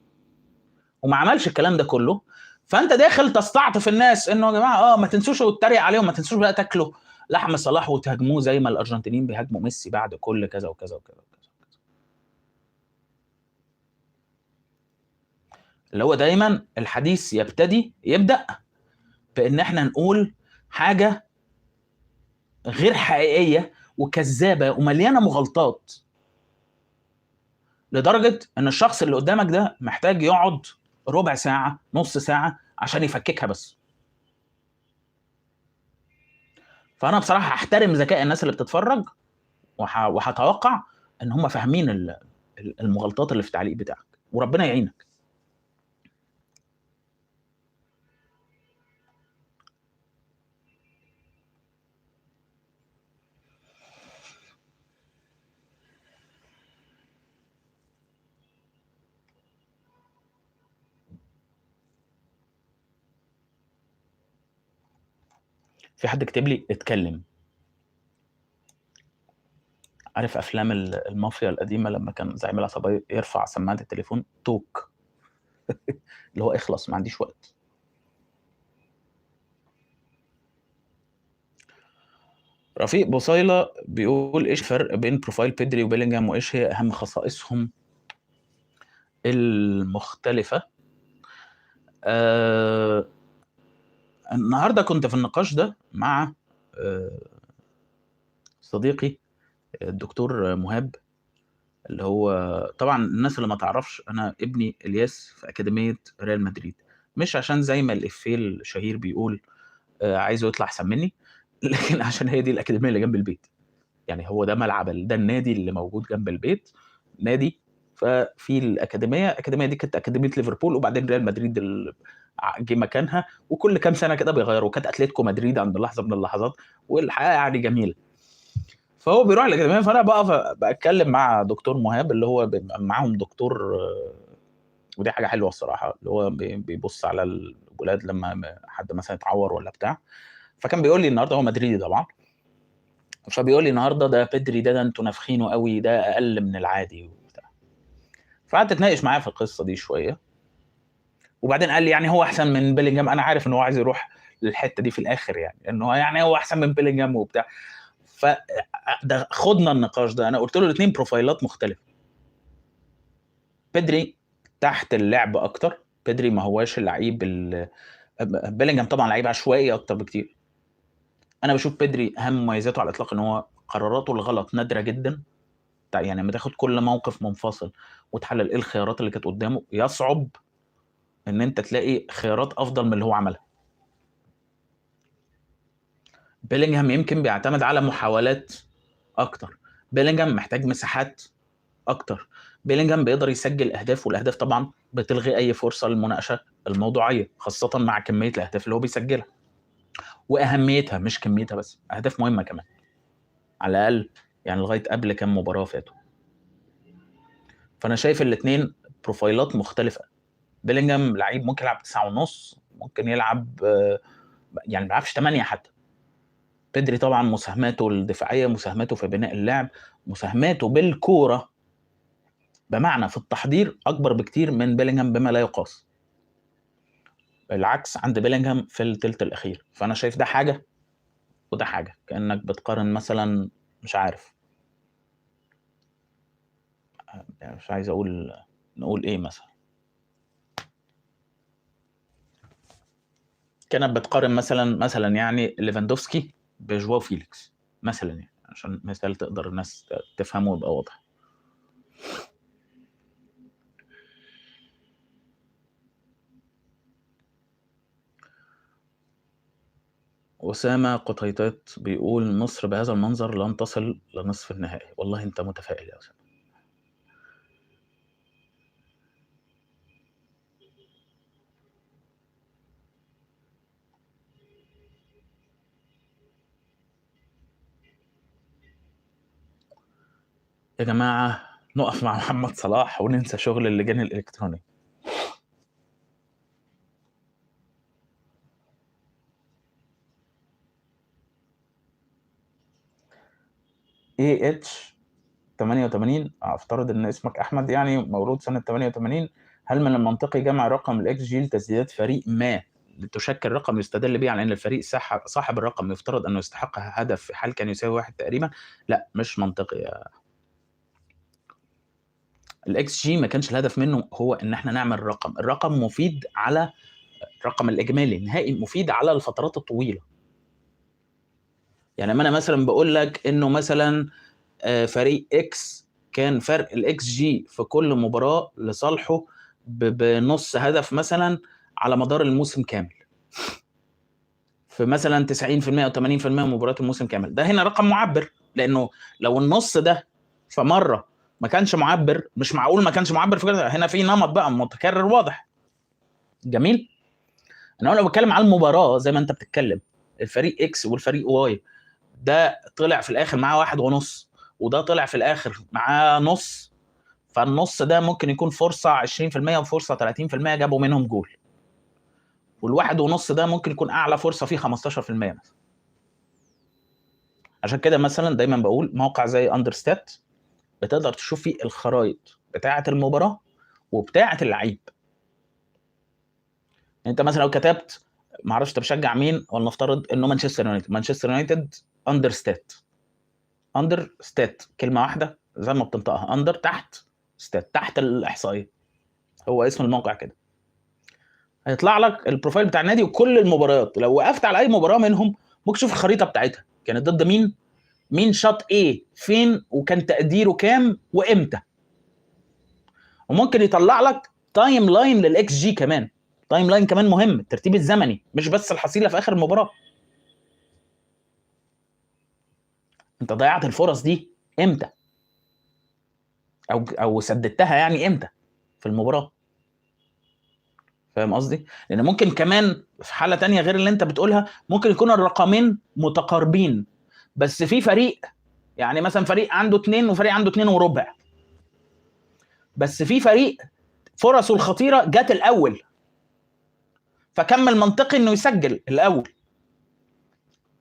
وما عملش الكلام ده كله، فانت داخل تستعطف الناس انه يا جماعه ما تنسوش وتتريق عليهم، ما تنسوش بقى تاكلوا لحم صلاح وتهاجموه زي ما الارجنتينيين بيهاجموا ميسي بعد كل كذا وكذا وكذا وكذا. اللي هو دايما الحديث يبدأ بان احنا نقول حاجه غير حقيقيه وكذابه ومليانه مغالطات، لدرجه ان الشخص اللي قدامك ده محتاج يقعد ربع ساعه نص ساعه عشان يفككها بس. فانا بصراحه هحترم ذكاء الناس اللي بتتفرج، وهتوقع ان هم فاهمين المغالطات اللي في التعليق بتاعك، وربنا يعينك. في حد كتب لي اتكلم. عارف افلام المافيا القديمه لما كان زعيم العصابه يرفع سماعه التليفون توك اللي هو اخلص ما عنديش وقت. رفيق بوصيلة بيقول ايش الفرق بين بروفايل بيدري وبيلينجهام وايش هي اهم خصائصهم المختلفة؟ النهارده كنت في النقاش ده مع صديقي الدكتور مهاب، اللي هو طبعا الناس اللي ما تعرفش انا ابني الياس في اكاديميه ريال مدريد، مش عشان زي ما الافيه الشهير بيقول عايزه يطلع احسن مني، لكن عشان هي دي الاكاديميه اللي جنب البيت. يعني هو ده ملعب، ده النادي اللي موجود جنب البيت، نادي. ففي الاكاديميه دي كانت اكاديميه ليفربول، وبعدين ريال مدريد جه مكانها، وكل كام سنه كده بيغيروا، كانت اتلتيكو مدريد عند لحظه من اللحظات، والحياه يعني جميله. فهو بيروح الاكاديميه، فانا بقف بتكلم مع دكتور مهاب اللي هو معاهم دكتور، ودي حاجه حلوه الصراحه، اللي هو بيبص على الولاد لما حد مثلا يتعور ولا بتاع. فكان بيقول لي النهارده، هو مدريدي طبعا، فبيقول لي النهارده ده بيدري ده انتوا نافخينه قوي، ده اقل من العادي وبتاع. فقعدت اتناقش معاه في القصه دي شويه، وبعدين قال لي يعني هو احسن من بيلينجهام. انا عارف ان هو عايز يروح للحته دي في الاخر، يعني ان هو يعني هو احسن من بيلينجهام وبتاع. فده خدنا النقاش ده، انا قلت له الاثنين بروفايلات مختلفه. بيدري تحت اللعب اكتر، بيدري ما هواش اللعيب بيلينجهام طبعا لعيب عشوائي اكتر بكتير. انا بشوف بيدري اهم مميزاته على الاطلاق ان هو قراراته الغلط نادره جدا. يعني لما تاخد كل موقف منفصل وتحلل ايه الخيارات اللي كانت قدامه، يصعب ان انت تلاقي خيارات افضل من اللي هو عملها. بيلينجهام يمكن بيعتمد على محاولات اكتر، بيلينجهام محتاج مساحات اكتر، بيلينجهام بيقدر يسجل اهداف، والاهداف طبعا بتلغي اي فرصه للمناقشه الموضوعيه، خاصه مع كميه الاهداف اللي هو بيسجلها واهميتها، مش كميتها بس، اهداف مهمه كمان على الاقل يعني لغايه قبل كام مباراه فاتوا. فانا شايف الاثنين بروفايلات مختلفه. بيلينجهام لعيب ممكن يلعب 9.5، ممكن يلعب يعني ما بيلعبش 8 حتى. بيدري طبعا مساهماته الدفاعيه، مساهماته في بناء اللعب، مساهماته بالكوره بمعنى في التحضير اكبر بكتير من بيلينجهام بما لا يقاس. العكس عند بيلينجهام في الثلث الاخير. فانا شايف ده حاجه وده حاجه، كانك بتقارن مثلا، مش عارف يعني، مش عايز اقول نقول ايه مثلا، كانت بتقارن مثلا يعني ليفاندوفسكي بجواو فيليكس مثلا، يعني عشان مثال تقدر الناس تفهمه ويبقى واضح. أسامة قطيطات بيقول مصر بهذا المنظر لن تصل لنصف النهائي. والله أنت متفائل يا أسامة. يا جماعة نقف مع محمد صلاح وننسى شغل اللجان الإلكترونية. اتش 88، افترض ان اسمك احمد يعني مولود سنه 88. هل من المنطقي جمع رقم الاكس جي لتسديدات فريق ما لتشكل رقم يستدل به على ان الفريق صاحب الرقم يفترض انه يستحق هدف في حال كان يساوي 1 تقريبا؟ لا مش منطقي. الاكس جي ما كانش الهدف منه هو ان احنا نعمل رقم. الرقم مفيد على الرقم الاجمالي النهائي، مفيد على الفترات الطويله. يعني ما انا مثلا بقول لك انه مثلا فريق اكس كان فرق الاكس جي في كل مباراه لصالحه بنص هدف مثلا على مدار الموسم كامل، في مثلا 90% او 80% من مباريات الموسم كامل. ده هنا رقم معبر، لانه لو النص ده في مره ما كانش معبر، مش معقول ما كانش معبر في كده. هنا في نمط بقى متكرر واضح. جميل. انا لو بتكلم على المباراه زي ما انت بتتكلم، الفريق اكس والفريق واي، ده طلع في الاخر معاه 1.5 وده طلع في الاخر معاه نص، فالنص ده ممكن يكون فرصه 20% وفرصه 30% جابوا منهم جول، والواحد ونص ده ممكن يكون اعلى فرصه فيه 15% مثلا. عشان كده مثلا دايما بقول موقع زي اندرستات بتقدر تشوف فيه الخرائط بتاعه المباراه وبتاعه اللعيب. انت مثلا لو كتبت، ما اعرفش انت بتشجع مين، ولنفترض انه مانشستر يونايتد اندر ستات كلمه واحده زي ما بتنطقها، اندر تحت ستات تحت الاحصائيه، هو اسم الموقع كده. هيطلع لك البروفايل بتاع النادي وكل المباريات. لو وقفت على اي مباراه منهم ممكن تشوف الخريطه بتاعتها كانت ضد مين، مين شاط ايه فين، وكان تقديره كام وامتى. وممكن يطلع لك تايم لاين للاكس جي كمان. تايم لاين كمان مهم، الترتيب الزمني مش بس الحصيله في اخر المباراه. انت ضيعت الفرص دي امتى، او سددتها يعني امتى في المباراه. فاهم قصدي؟ لان ممكن كمان في حاله تانية غير اللي انت بتقولها، ممكن يكون الرقمين متقاربين بس في فريق، يعني مثلا فريق عنده 2 وفريق عنده 2 وربع، بس في فريق فرصه الخطيره جت الاول فكمل منطقي انه يسجل الاول.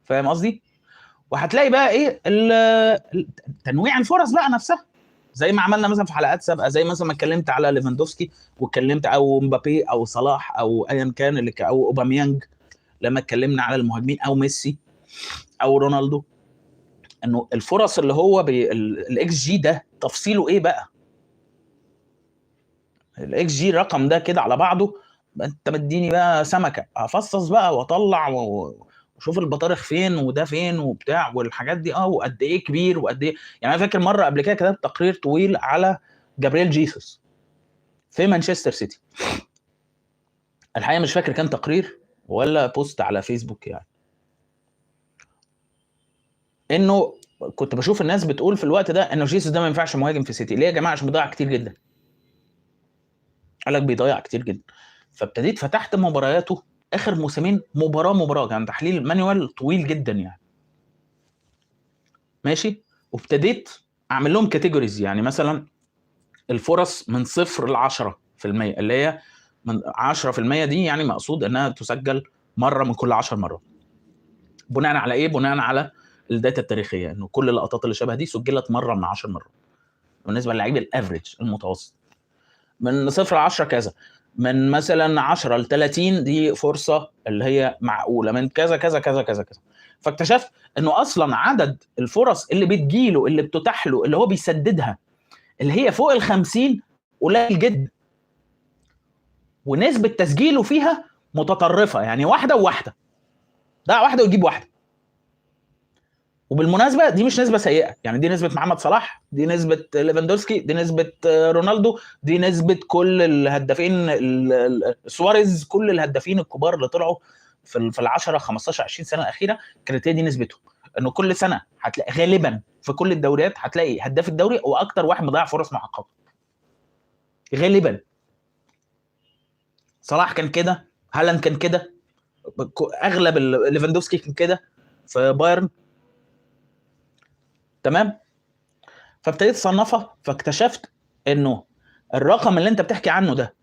فاهم قصدي؟ وهتلاقي بقى ايه تنويع الفرص بقى نفسها، زي ما عملنا مثلا في حلقات سابقه، زي مثلا ما اتكلمت على ليفاندوفسكي واتكلمت، او مبابي او صلاح او ايا كان اللي او اوباميانج لما اتكلمنا على المهاجمين، او ميسي او رونالدو، انه الفرص اللي هو الاكس جي ده تفصيله ايه بقى. الاكس جي الرقم ده كده على بعضه، انت مديني بقى سمكه افصص بقى واطلع وشوف البطارخ فين وده فين وبتاع والحاجات دي، وقد ايه كبير وقد ايه. يعني انا فاكر مره قبل كده كتبت تقرير طويل على جابرييل جيسوس في مانشستر سيتي. الحقيقه مش فاكر كان تقرير ولا بوست على فيسبوك، يعني انه كنت بشوف الناس بتقول في الوقت ده انه جيسوس ده ما ينفعش مهاجم في سيتي. ليه يا جماعه؟ عشان بيضيع كتير جدا. قال لك بيضيع كتير جدا. فابتديت فتحت مبارياته اخر موسمين مباراه، كان تحليل مانوال طويل جدا يعني، ماشي. وابتديت اعمل لهم كاتيجوريز، يعني مثلا الفرص من 0 ل 10%، اللي هي من 10% دي يعني مقصود انها تسجل مره من كل 10 مرات. بناء على ايه؟ بناء على الداتا التاريخيه، انه كل اللقطات اللي شبه دي سجلت مره من 10 مرات بالنسبه للعيب الافريج المتوسط. من 0 ل 10 كذا، من مثلا 10 ل 30 دي فرصه اللي هي معقوله، من كذا كذا كذا كذا كذا. فاكتشفت انه اصلا عدد الفرص اللي بتجيله، اللي بتتاح له، اللي هو بيسددها، اللي هي فوق ال 50 قليل جدا، ونسبه تسجيله فيها متطرفه، يعني واحده وواحده، ده واحده ويجيب واحده. وبالمناسبه دي مش نسبه سيئه، يعني دي نسبه محمد صلاح، دي نسبه ليفاندوسكي، دي نسبه رونالدو، دي نسبه كل الهدافين، سواريز، كل الهدافين الكبار اللي طلعوا في ال 10 15 20 سنه الاخيره، كانت هي دي نسبتهم. انه كل سنه هتلاقي غالبا في كل الدوريات هتلاقي هداف الدوري واكتر واحد مضيع فرص محققه غالبا. صلاح كان كده، هالاند كان كده، اغلب ليفاندوفسكي كان كده في بايرن، تمام. فابتديت اصنفها، فاكتشفت انه الرقم اللي انت بتحكي عنه ده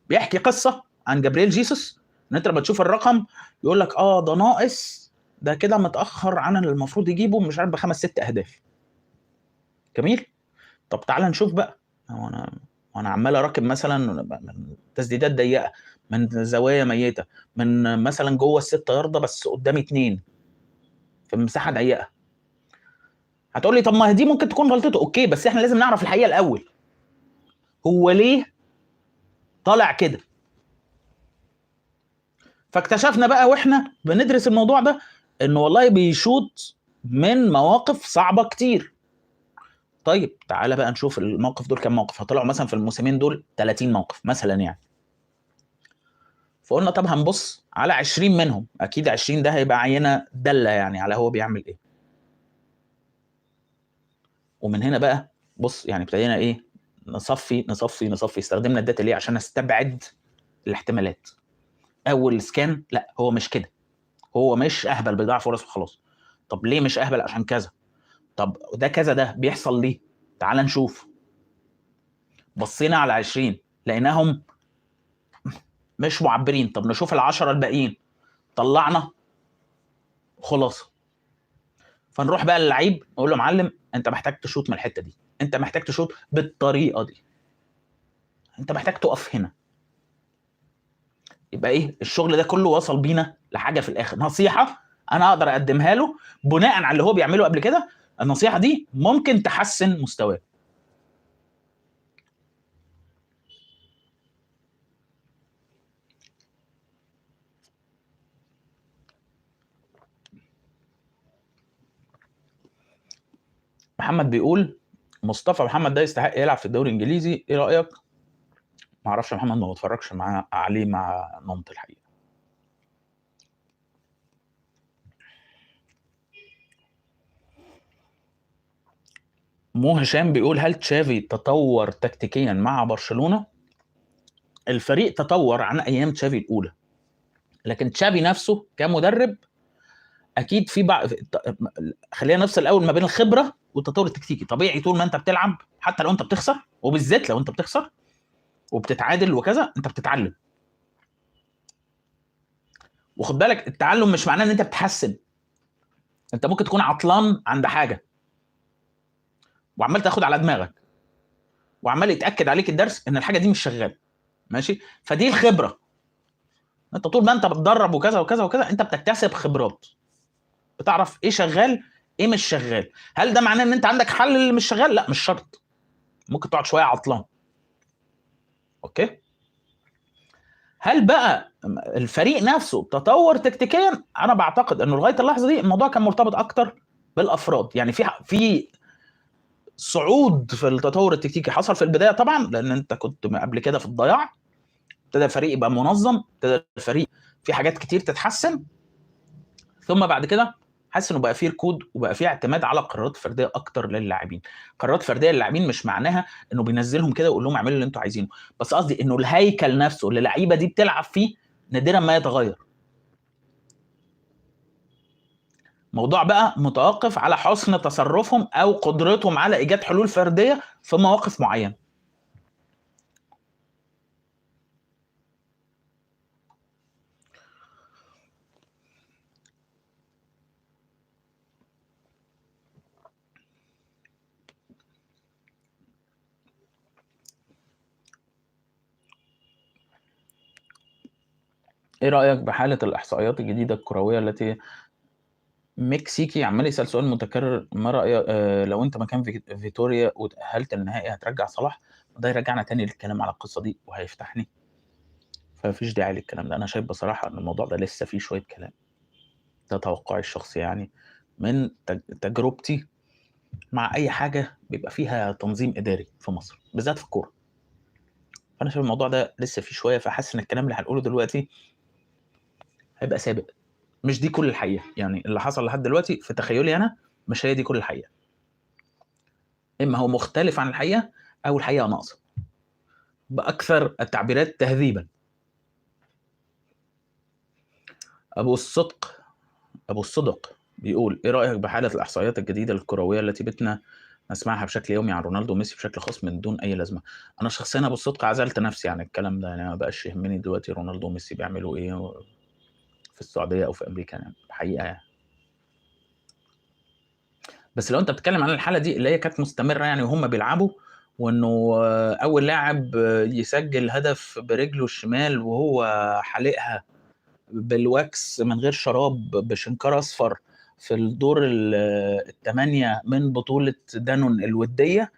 بيحكي قصه عن جابرييل جيسوس، ان انت لما تشوف الرقم يقول لك ده ناقص، ده كده متاخر عن المفروض يجيبه مش عارف ب5 6 اهداف. جميل. طب تعال نشوف بقى، وانا عمال اراكب مثلا من تسديدات ضيقه، من زوايا ميته، من مثلا جوه ال6 يارده بس قدامي 2 في مساحه ضيقه. هتقول لي طب ما دي ممكن تكون غلطته، اوكي، بس احنا لازم نعرف الحقيقه الاول، هو ليه طالع كده. فاكتشفنا بقى واحنا بندرس الموضوع ده انه والله بيشوط من مواقف صعبه كتير. طيب تعالى بقى نشوف الموقف دول كام موقف. هطلعوا مثلا في الموسمين دول 30 موقف مثلا يعني. فقلنا طب هنبص على 20 منهم، اكيد 20 ده هيبقى عينه داله يعني على هو بيعمل ايه. ومن هنا بقى بص، يعني ابتدينا ايه، نصفي. استخدمنا الداتا ليه؟ عشان نستبعد الاحتمالات. اول سكان، لا هو مش كده، هو مش اهبل بيضيع فرص وخلاص. طب ليه مش اهبل؟ عشان كذا. طب ده كذا ده بيحصل ليه؟ تعال نشوف. بصينا على 20 لقيناهم مش معبرين. طب نشوف ال10 الباقيين، طلعنا خلاصه. فنروح بقى للعيب نقول له معلم انت محتاج تشوط من الحته دي، انت محتاج تشوط بالطريقه دي، انت محتاج تقف هنا. يبقى ايه الشغل ده كله وصل بينا لحاجه في الاخر، نصيحه انا اقدر اقدمها له بناء على اللي هو بيعمله قبل كده. النصيحه دي ممكن تحسن مستواه. محمد بيقول مصطفى محمد ده يستحق يلعب في الدوري الانجليزي، ايه رايك؟ ما اعرفش محمد، ما بتفرجش عليه مع نمط الحقيقه. مو هشام بيقول هل تشافي تطور تكتيكيا مع برشلونه؟ الفريق تطور عن ايام تشافي الاولى، لكن تشافي نفسه كمدرب اكيد في بعض. خلينا نفصل الاول ما بين الخبره والتطور التكتيكي. طبيعي طول ما انت بتلعب حتى لو انت بتخسر، وبالذات لو انت بتخسر وبتتعادل وكذا، انت بتتعلم. وخد بالك التعلم مش معناه ان انت بتحسن. انت ممكن تكون عطلان عند حاجه وعمال تاخد على دماغك، وعمال يتاكد عليك الدرس ان الحاجه دي مش شغاله، ماشي. فدي الخبره. انت طول ما انت بتدرب وكذا وكذا وكذا انت بتكتسب خبرات، بتعرف ايه شغال ايه مش شغال. هل ده معناه ان انت عندك حل اللي مش شغال؟ لا، مش شرط. ممكن تقعد شويه عطلان. اوكي. هل بقى الفريق نفسه تطور تكتيكيا؟ انا بعتقد انه لغايه اللحظه دي الموضوع كان مرتبط اكتر بالافراد. يعني في صعود في التطور التكتيكي حصل في البدايه طبعا، لان انت كنت قبل كده في الضياع. ابتدى الفريق يبقى منظم، ابتدى الفريق في حاجات كتير تتحسن، ثم بعد كده حاسس انه بقى فيه ركود وبقى فيه اعتماد على قرارات فرديه اكتر للاعبين. قرارات فرديه للاعبين مش معناها انه بينزلهم كده ويقول لهم اعملوا اللي انتوا عايزينه، بس قصدي انه الهيكل نفسه اللي اللعيبه دي بتلعب فيه نادرا ما يتغير. موضوع بقى متوقف على حسن تصرفهم او قدرتهم على ايجاد حلول فرديه في مواقف معينه. ايه رايك بحاله الاحصائيات الجديده الكرويه التي مكسيكي عمال يسال سؤال متكرر، ما رايك لو انت مكان فيتوريا وتاهلت النهائي هترجع صلاح؟ ده يرجعنا تاني للكلام على القصه دي وهيفتحني، فمفيش داعي للكلام ده. انا شايف بصراحه ان الموضوع ده لسه فيه شويه كلام. ده توقعي الشخصي يعني من تجربتي مع اي حاجه بيبقى فيها تنظيم اداري في مصر بالذات في الكوره. فانا شايف الموضوع ده لسه فيه شويه، فحاسس ان الكلام اللي هنقوله دلوقتي هيبقى سابق، مش دي كل الحقيقه. يعني اللي حصل لحد دلوقتي في تخيلي انا مش هي دي كل الحقيقه، اما هو مختلف عن الحقيقه او الحقيقه ناقصه، باكثر التعبيرات تهذيبا. ابو الصدق بيقول ايه رايك بحاله الاحصائيات الجديده الكرويه التي بتنا نسمعها بشكل يومي عن رونالدو وميسي بشكل خاص من دون اي لازمه؟ انا شخصيا ابو الصدق عزلت نفسي عن الكلام ده، يعني ما بقاش يهمني دلوقتي رونالدو وميسي بيعملوا ايه في السعوديه او في امريكا، يعني الحقيقه يعني. بس لو انت بتتكلم عن الحاله دي اللي هي كانت مستمره يعني وهم بيلعبوا، وانه اول لاعب يسجل هدف برجله الشمال وهو حالقها بالواكس من غير شراب بشنكار اصفر في الدور الثمانيه من بطوله دانون الوديه،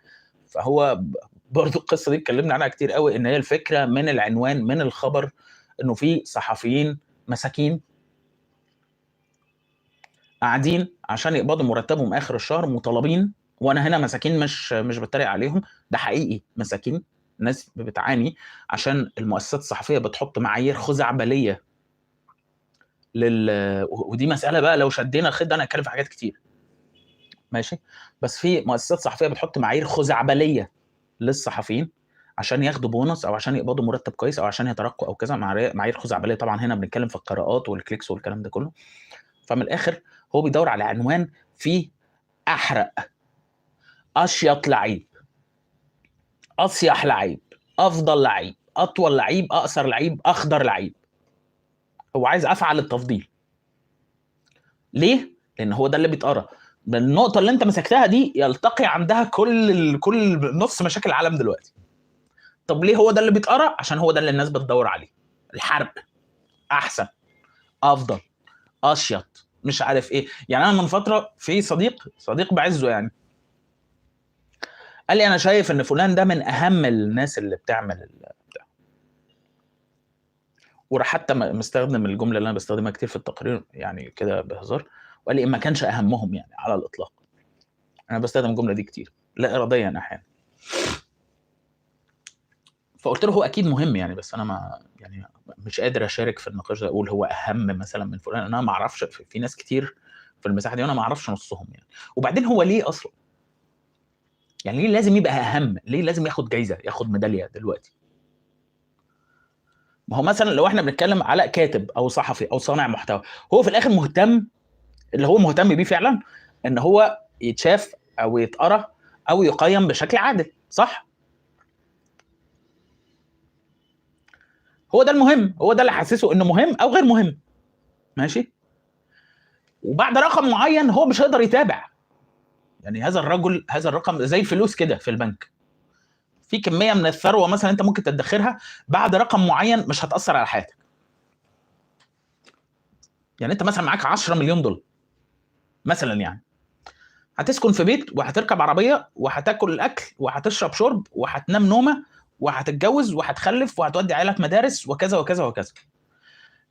فهو برضو القصه دي اتكلمنا عنها كتير قوي، ان هي الفكره من العنوان من الخبر انه في صحفيين مساكين قاعدين عشان يقبضوا مرتبهم اخر الشهر مطالبين، وانا هنا مساكين مش بتريق عليهم، ده حقيقي مساكين، ناس بتعاني عشان المؤسسات الصحفيه بتحط معايير خزعبليه ودي مساله بقى لو شدينا الخيط ده انا هتكلم في حاجات كتير ماشي. بس في مؤسسات صحفيه بتحط معايير خزعبليه للصحفيين عشان ياخدوا بونص او عشان يقبضوا مرتب كويس او عشان يترقوا او كذا، معايير خزعبليه. طبعا هنا بنتكلم في القراءات والكليكس والكلام ده كله. فمن الاخر هو بيدور على عنوان فيه احرق، اشيط لعيب، اصيح لعيب، افضل لعيب، اطول لعيب، اقصر لعيب، اخضر لعيب. هو عايز افعل التفضيل. ليه؟ لان هو ده اللي بيتقرا. النقطه اللي انت مسكتها دي يلتقي عندها كل نص مشاكل العالم دلوقتي. طب ليه هو ده اللي بيتقرا؟ عشان هو ده اللي الناس بتدور عليه. الحرق، احسن، افضل، اشيط، مش عارف ايه. يعني انا من فتره في صديق بعزه يعني قال لي انا شايف ان فلان ده من اهم الناس اللي بتعمل بتاع، وراح حتى مستخدم الجمله اللي انا بستخدمها كتير في التقرير يعني كده بهزار، وقال لي ما كانش اهمهم يعني على الاطلاق. انا بستخدم الجمله دي كتير لا اراديا احيانا. فقلت له هو اكيد مهم يعني، بس انا ما يعني مش قادر اشارك في النقاش ده اقول هو اهم مثلا من فلان. انا ما اعرفش في ناس كتير في المساحه دي وانا ما اعرفش نصهم يعني. وبعدين هو ليه اصلا يعني ليه لازم يبقى اهم؟ ليه لازم ياخد جايزه ياخد ميداليه دلوقتي؟ ما هو مثلا لو احنا بنتكلم على كاتب او صحفي او صانع محتوى، هو في الاخر مهتم، اللي هو مهتم بيه فعلا ان هو يتشاف او يتقرا او يقيم بشكل عادل، صح؟ هو ده المهم، هو ده اللي حسسه انه مهم او غير مهم ماشي. وبعد رقم معين هو مش هيقدر يتابع. يعني هذا الرجل هذا الرقم زي الفلوس كده في البنك، في كميه من الثروه مثلا انت ممكن تدخرها بعد رقم معين مش هتاثر على حياتك. يعني انت مثلا معاك 10 مليون دولار مثلا، يعني هتسكن في بيت وهتركب عربيه وهتاكل الاكل وهتشرب شرب وهتنام نومه وهتتجوز وهتخلف وهتودي عيالك مدارس وكذا وكذا وكذا.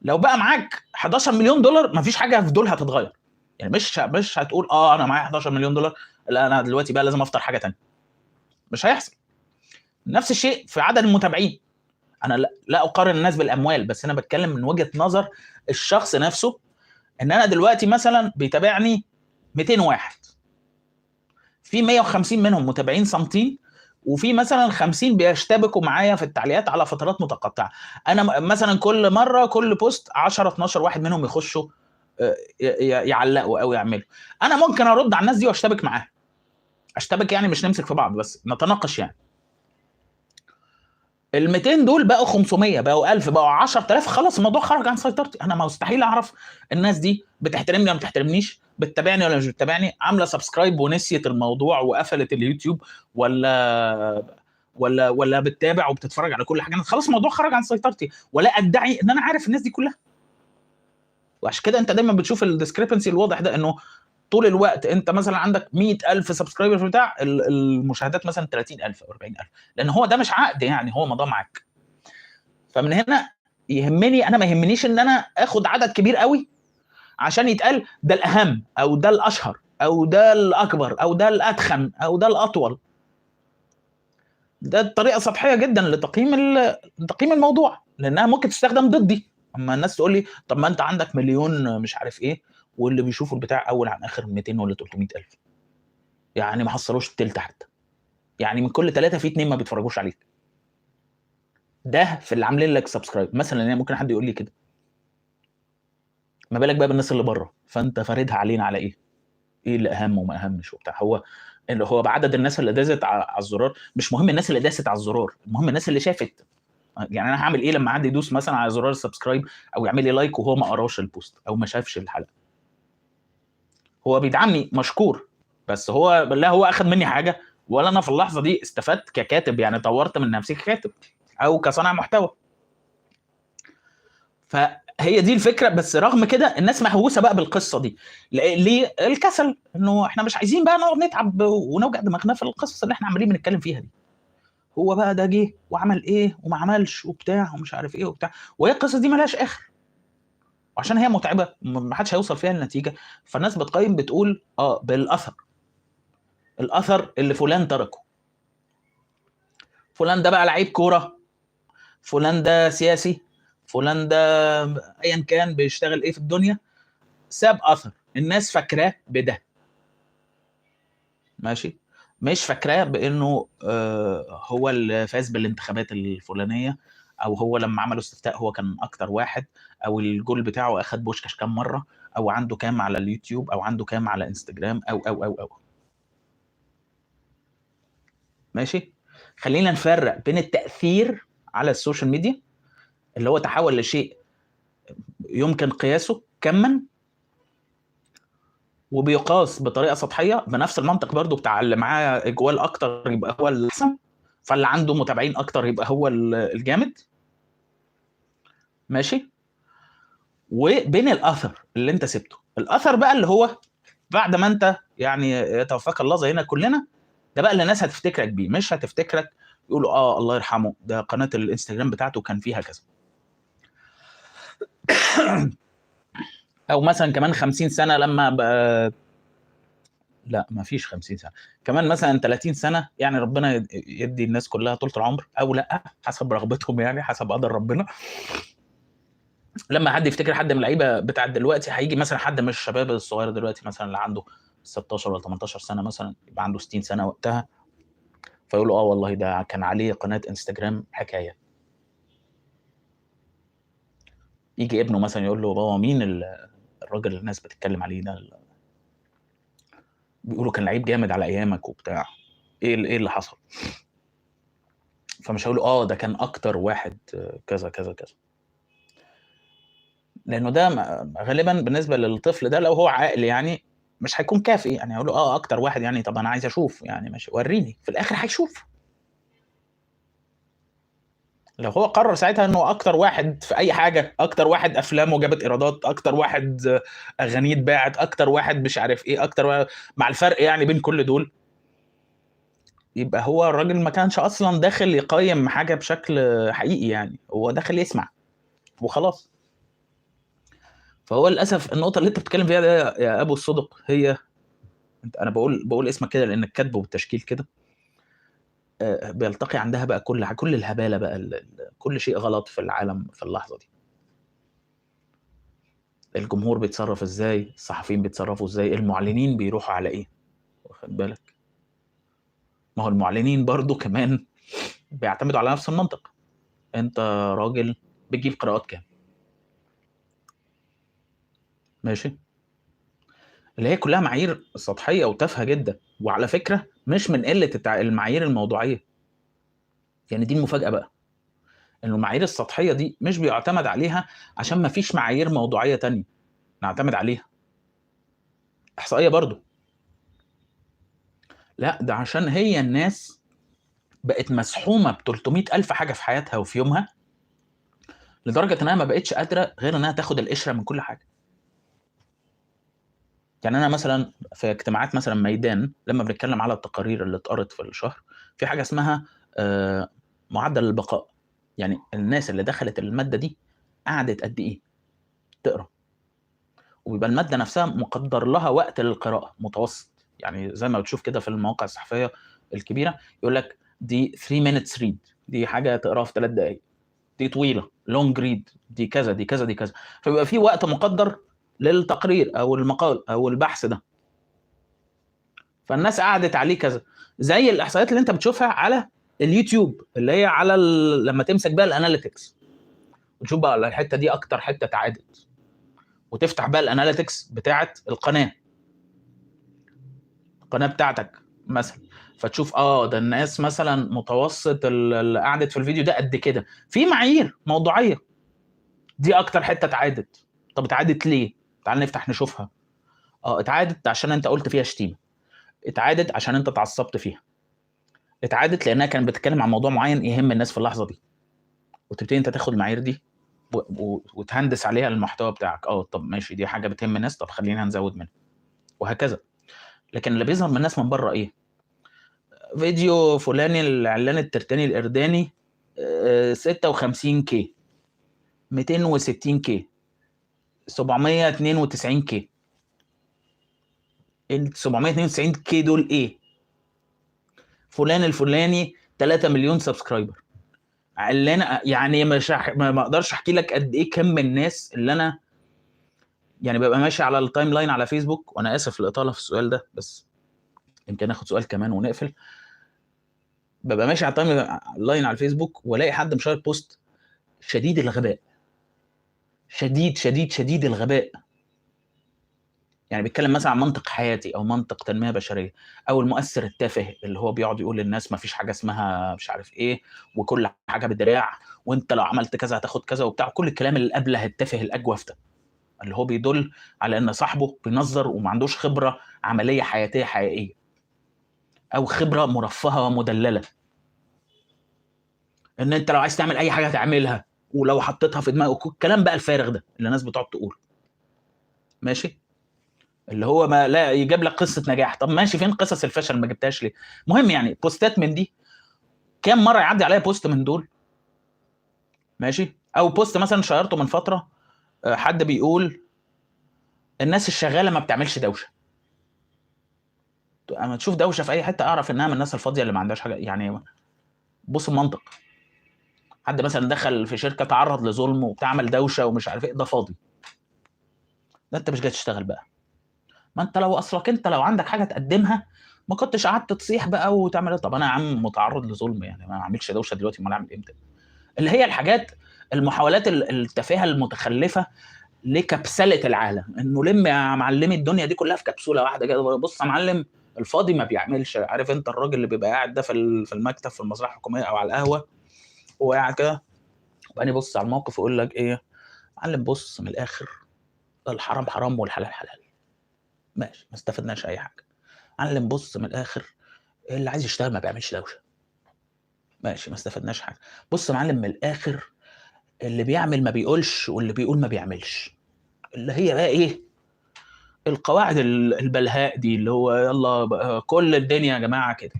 لو بقى معاك 11 مليون دولار مفيش حاجه في دول هتتغير. يعني مش هتقول انا معايا 11 مليون دولار لا انا دلوقتي بقى لازم افطر حاجه ثانيه. مش هيحصل. نفس الشيء في عدد المتابعين. انا لا اقارن الناس بالاموال، بس انا بتكلم من وجهه نظر الشخص نفسه. ان انا دلوقتي مثلا بيتابعني 200 واحد، في 150 منهم متابعين صامتين، وفي مثلا 50 بيشتبكوا معايا في التعليقات على فترات متقطعه. انا مثلا كل مره كل بوست 10 12 واحد منهم يخشوا يعلقوا او يعملوا. انا ممكن ارد على الناس دي واشتبك معاها، اشتبك يعني مش نمسك في بعض بس نتناقش يعني. ال 200 دول بقوا 500 بقوا 1000 بقوا 10000، خلاص الموضوع خرج عن سيطرتي. انا مستحيل اعرف الناس دي بتحترمني ولا ما بتحترمنيش، بتتابعني ولا مش بتتابعني، عامله سبسكرايب ونسيت الموضوع وقفلت اليوتيوب، ولا بتتابع وبتتفرج على كل حاجه. خلاص الموضوع خرج عن سيطرتي، ولا ادعي ان انا عارف الناس دي كلها. وعشان كده انت دايما بتشوف الديسكريبنسي الواضح ده، انه طول الوقت انت مثلا عندك 100,000 سبسكرايبر بتاع المشاهدات مثلا 30,000 او 40,000، لان هو ده مش عقد يعني، هو مضى معاك. فمن هنا يهمني، انا ما يهمنيش ان انا اخد عدد كبير قوي عشان يتقال ده الاهم او ده الاشهر او ده الاكبر او ده الاتخن او ده الاطول. ده طريقه سطحيه جدا لتقييم الموضوع، لانها ممكن تستخدم ضدي. اما الناس تقول لي طب ما انت عندك مليون مش عارف ايه، واللي بيشوفوا البتاع اول عن اخر 200 ولا 300,000، يعني ما حصلوش التلت حتى، يعني من كل 3 في 2 ما بيتفرجوش عليك. ده في اللي عاملين لك سبسكرايب مثلا، يعني ممكن حد يقول لي كده، ما بالك بقى بالناس اللي بره؟ فانت فاردها علينا على ايه؟ ايه اللي اهم وما اهمش وبتاع؟ هو اللي هو بعدد الناس اللي داست على الزرار، مش مهم الناس اللي داست على الزرار، المهم الناس اللي شافت. يعني انا هعمل ايه لما حد يدوس مثلا على زرار السبسكرايب او يعمل لي لايك وهو ما قراش البوست او ما شافش الحلقه؟ هو بيدعمني مشكور، بس هو لا هو اخذ مني حاجه، ولا انا في اللحظه دي استفدت ككاتب، يعني طورت من نفسي ككاتب او كصانع محتوى. فهي دي الفكره. بس رغم كده الناس مهووسه بقى بالقصه دي. ليه؟ الكسل، انه احنا مش عايزين بقى نقعد نتعب ونوجع دماغنا في القصص اللي احنا عمالين بنتكلم فيها دي. هو بقى ده جه وعمل ايه وما عملش وبتاع ومش عارف ايه وبتاع، وهي القصص دي ملهاش اخر، وعشان هي متعبه ما حدش هيوصل فيها لنتيجه. فالناس بتقيم بتقول بالاثر، الاثر اللي فلان تركه. فلان ده بقى لعيب كوره، فلان ده سياسي، فلان ده ايا كان بيشتغل ايه في الدنيا، ساب اثر الناس فاكراه بده. ماشي، مش فاكراه بانه هو اللي فاز بالانتخابات الفلانيه، او هو لما عملوا استفتاء هو كان اكتر واحد، او الجول بتاعه اخد بوشكاش كام مره، او عنده كام على اليوتيوب، او عنده كام على انستجرام، او. ماشي، خلينا نفرق بين التاثير على السوشيال ميديا اللي هو تحول لشيء يمكن قياسه كما، وبيقاس بطريقه سطحيه بنفس المنطق برضو بتاع اللي معاه اجوال اكتر يبقى هو الاحسن، فاللي عنده متابعين اكتر يبقى هو الجامد. ماشي، وبين الاثر اللي انت سبته. الاثر بقى اللي هو بعد ما انت يعني يتوفاك الله زينا كلنا، ده بقى اللي الناس هتفتكرك بيه، مش هتفتكرك يقولوا الله يرحمه ده قناه الانستجرام بتاعته كان فيها كذا. او مثلا كمان 50 سنه لما بقى، لا ما فيش 50 سنه، كمان مثلا 30 سنه، يعني ربنا يدي الناس كلها طول العمر او لا حسب رغبتهم، يعني حسب قدر ربنا. لما حد يفتكر حد من اللعيبه بتاعت دلوقتي، هيجي مثلا حد من الشباب الصغير دلوقتي مثلا اللي عنده 16 ولا 18 سنه مثلا، يبقى عنده 60 سنه وقتها، فيقول له والله ده كان عليه قناه انستجرام حكايه. يجي ابنه مثلا يقول له بابا مين الراجل اللي الناس بتتكلم عليه ده، بيقولوا كان لعيب جامد على ايامك وبتاع، ايه اللي حصل؟ فمش هقول ده كان اكتر واحد كذا كذا كذا، لانه ده غالبا بالنسبه للطفل ده لو هو عاقل يعني مش هيكون كافي، يعني هقول له اكتر واحد، يعني طب انا عايز اشوف، يعني ماشي وريني، في الاخر هيشوف. لو هو قرر ساعتها انه اكتر واحد في اي حاجه، اكتر واحد افلامه جابت ايرادات، اكتر واحد اغانيه اتباعت، اكتر واحد مش عارف ايه، اكتر واحد مع الفرق يعني بين كل دول، يبقى هو الراجل ما كانش اصلا داخل يقيم حاجه بشكل حقيقي، يعني هو داخل يسمع وخلاص. فهو للاسف النقطه اللي انت بتتكلم فيها ده يا ابو الصدق، هي انا بقول اسمك كده لان الكتب والتشكيل كده بيلتقي عندها بقى كل الهباله بقى، كل شيء غلط في العالم في اللحظه دي. الجمهور بيتصرف ازاي، الصحفيين بيتصرفوا ازاي، المعلنين بيروحوا على ايه، واخد بالك؟ ما هو المعلنين برضو كمان بيعتمدوا على نفس المنطق. انت راجل بتجيب قراءات كام؟ ماشي، اللي هي كلها معايير سطحيه وتافهه جدا، وعلى فكره مش من قله المعايير الموضوعيه. يعني دي المفاجاه بقى، انه المعايير السطحيه دي مش بيعتمد عليها عشان ما فيش معايير موضوعيه تانية نعتمد عليها. احصائيه برضو، لا ده عشان هي الناس بقت مسحومه ب 300,000 حاجه في حياتها وفي يومها، لدرجه انها ما بقتش قادره غير انها تاخد القشره من كل حاجه. يعني انا مثلا في اجتماعات مثلا ميدان، لما بنتكلم على التقارير اللي اتقرت في الشهر، في حاجه اسمها معدل البقاء. يعني الناس اللي دخلت الماده دي قعدت قد ايه تقرا، ويبقى الماده نفسها مقدر لها وقت للقراءه متوسط. يعني زي ما بتشوف كده في المواقع الصحفيه الكبيره، يقول لك دي 3 minutes read، دي حاجه تقراها في 3 دقائق، دي طويله لونج ريد، دي كذا دي كذا دي كذا. فبيبقى في وقت مقدر للتقرير او المقال او البحث ده، فالناس قعدت عليه كذا. زي الاحصائيات اللي انت بتشوفها على اليوتيوب، اللي هي على لما تمسك بقى الاناليتكس وتشوف بقى الحته دي اكتر حته اتعادت، وتفتح بقى الاناليتكس بتاعه القناه بتاعتك مثلا، فتشوف ده الناس مثلا متوسط اللي قعدت في الفيديو ده قد كده، في معايير موضوعيه. دي اكتر حته اتعادت. طب اتعادت ليه؟ تعال نفتح نشوفها. اتعادت عشان انت قلت فيها شتيمه، اتعادت عشان انت اتعصبت فيها، اتعادت لانها كانت بتتكلم عن موضوع معين يهم الناس في اللحظه دي، وتبتدي انت تاخد المعايير دي وتهندس عليها المحتوى بتاعك. طب ماشي، دي حاجه بتهم الناس، طب خلينا نزود منها، وهكذا. لكن اللي بيظهر من الناس من بره ايه؟ فيديو فلاني الاعلان الترتاني الارداني 56 كي، 260 كي، 792 كي. ال 792 كي دول ايه؟ فلان الفلاني 3 مليون سبسكرايبر. علان يعني ما اقدرش احكي لك قد ايه كم الناس اللي انا يعني ببقى ماشي على التايم لاين على فيسبوك. وانا اسف الاطاله في السؤال ده، بس يمكن ناخد سؤال كمان ونقفل. ببقى ماشي على التايم لاين على الفيسبوك والاقي حد مشارك بوست شديد الغباء، شديد شديد شديد الغباء. يعني بيتكلم مثلا عن منطق حياتي او منطق تنميه بشريه، او المؤثر التافه اللي هو بيقعد يقول للناس ما فيش حاجه اسمها مش عارف ايه، وكل حاجه بالدراع، وانت لو عملت كذا هتاخد كذا وبتاع، كل الكلام الابله التافه الاجوف ده، اللي هو بيدل على ان صاحبه بينظر وما عندوش خبره عمليه حياتيه حقيقيه، او خبره مرفهه ومدلله. ان انت لو عايز تعمل اي حاجه هتعملها، ولو حطيتها في دماغك، الكلام بقى الفارغ ده اللي الناس بتقعد تقول. ماشي، اللي هو ما لا يجيب لك قصه نجاح. طب ماشي، فين قصص الفشل؟ ما جبتهاش ليه؟ مهم يعني بوستات من دي، كام مره يعدي عليا بوست من دول؟ ماشي، او بوست مثلا شيرته من فتره، حد بيقول الناس الشغاله ما بتعملش دوشه. اما تشوف دوشه في اي حته اعرف انها من الناس الفاضيه اللي ما عندهاش حاجه. يعني بص المنطق، حد مثلا دخل في شركه تعرض لظلم وبتعمل دوشه ومش عارف ايه، ده فاضي. ده انت مش جاي تشتغل بقى. ما انت لو اصلك انت لو عندك حاجه تقدمها ما كنتش قعدت تصيح بقى وتعمل ايه. طب انا يا عم متعرض لظلم، يعني ما اعملش دوشه دلوقتي، امال اعمل امتى؟ اللي هي الحاجات، المحاولات التافهه المتخلفه لكبسله العالم، انه لم يا معلمي الدنيا دي كلها في كبسوله واحده كده. بص يا معلم، الفاضي ما بيعملش. عارف انت الراجل اللي بيبقى قاعد ده في المكتب في المصلحه الحكوميه او على القهوه، هو قاعد كده وبعدين يبص على الموقف ويقول لك ايه؟ معلم بص من الاخر، الحرام حرام والحلال حلال. ماشي، ما استفدناش اي حاجه. معلم بص من الاخر، اللي عايز يشتغل ما بيعملش دوشه. ماشي، ما استفدناش حاجه. بص يا معلم من الاخر، اللي بيعمل ما بيقولش واللي بيقول ما بيعملش. اللي هي بقى ايه؟ القواعد البلهاء دي، اللي هو يلا بقى كل الدنيا يا جماعه كده.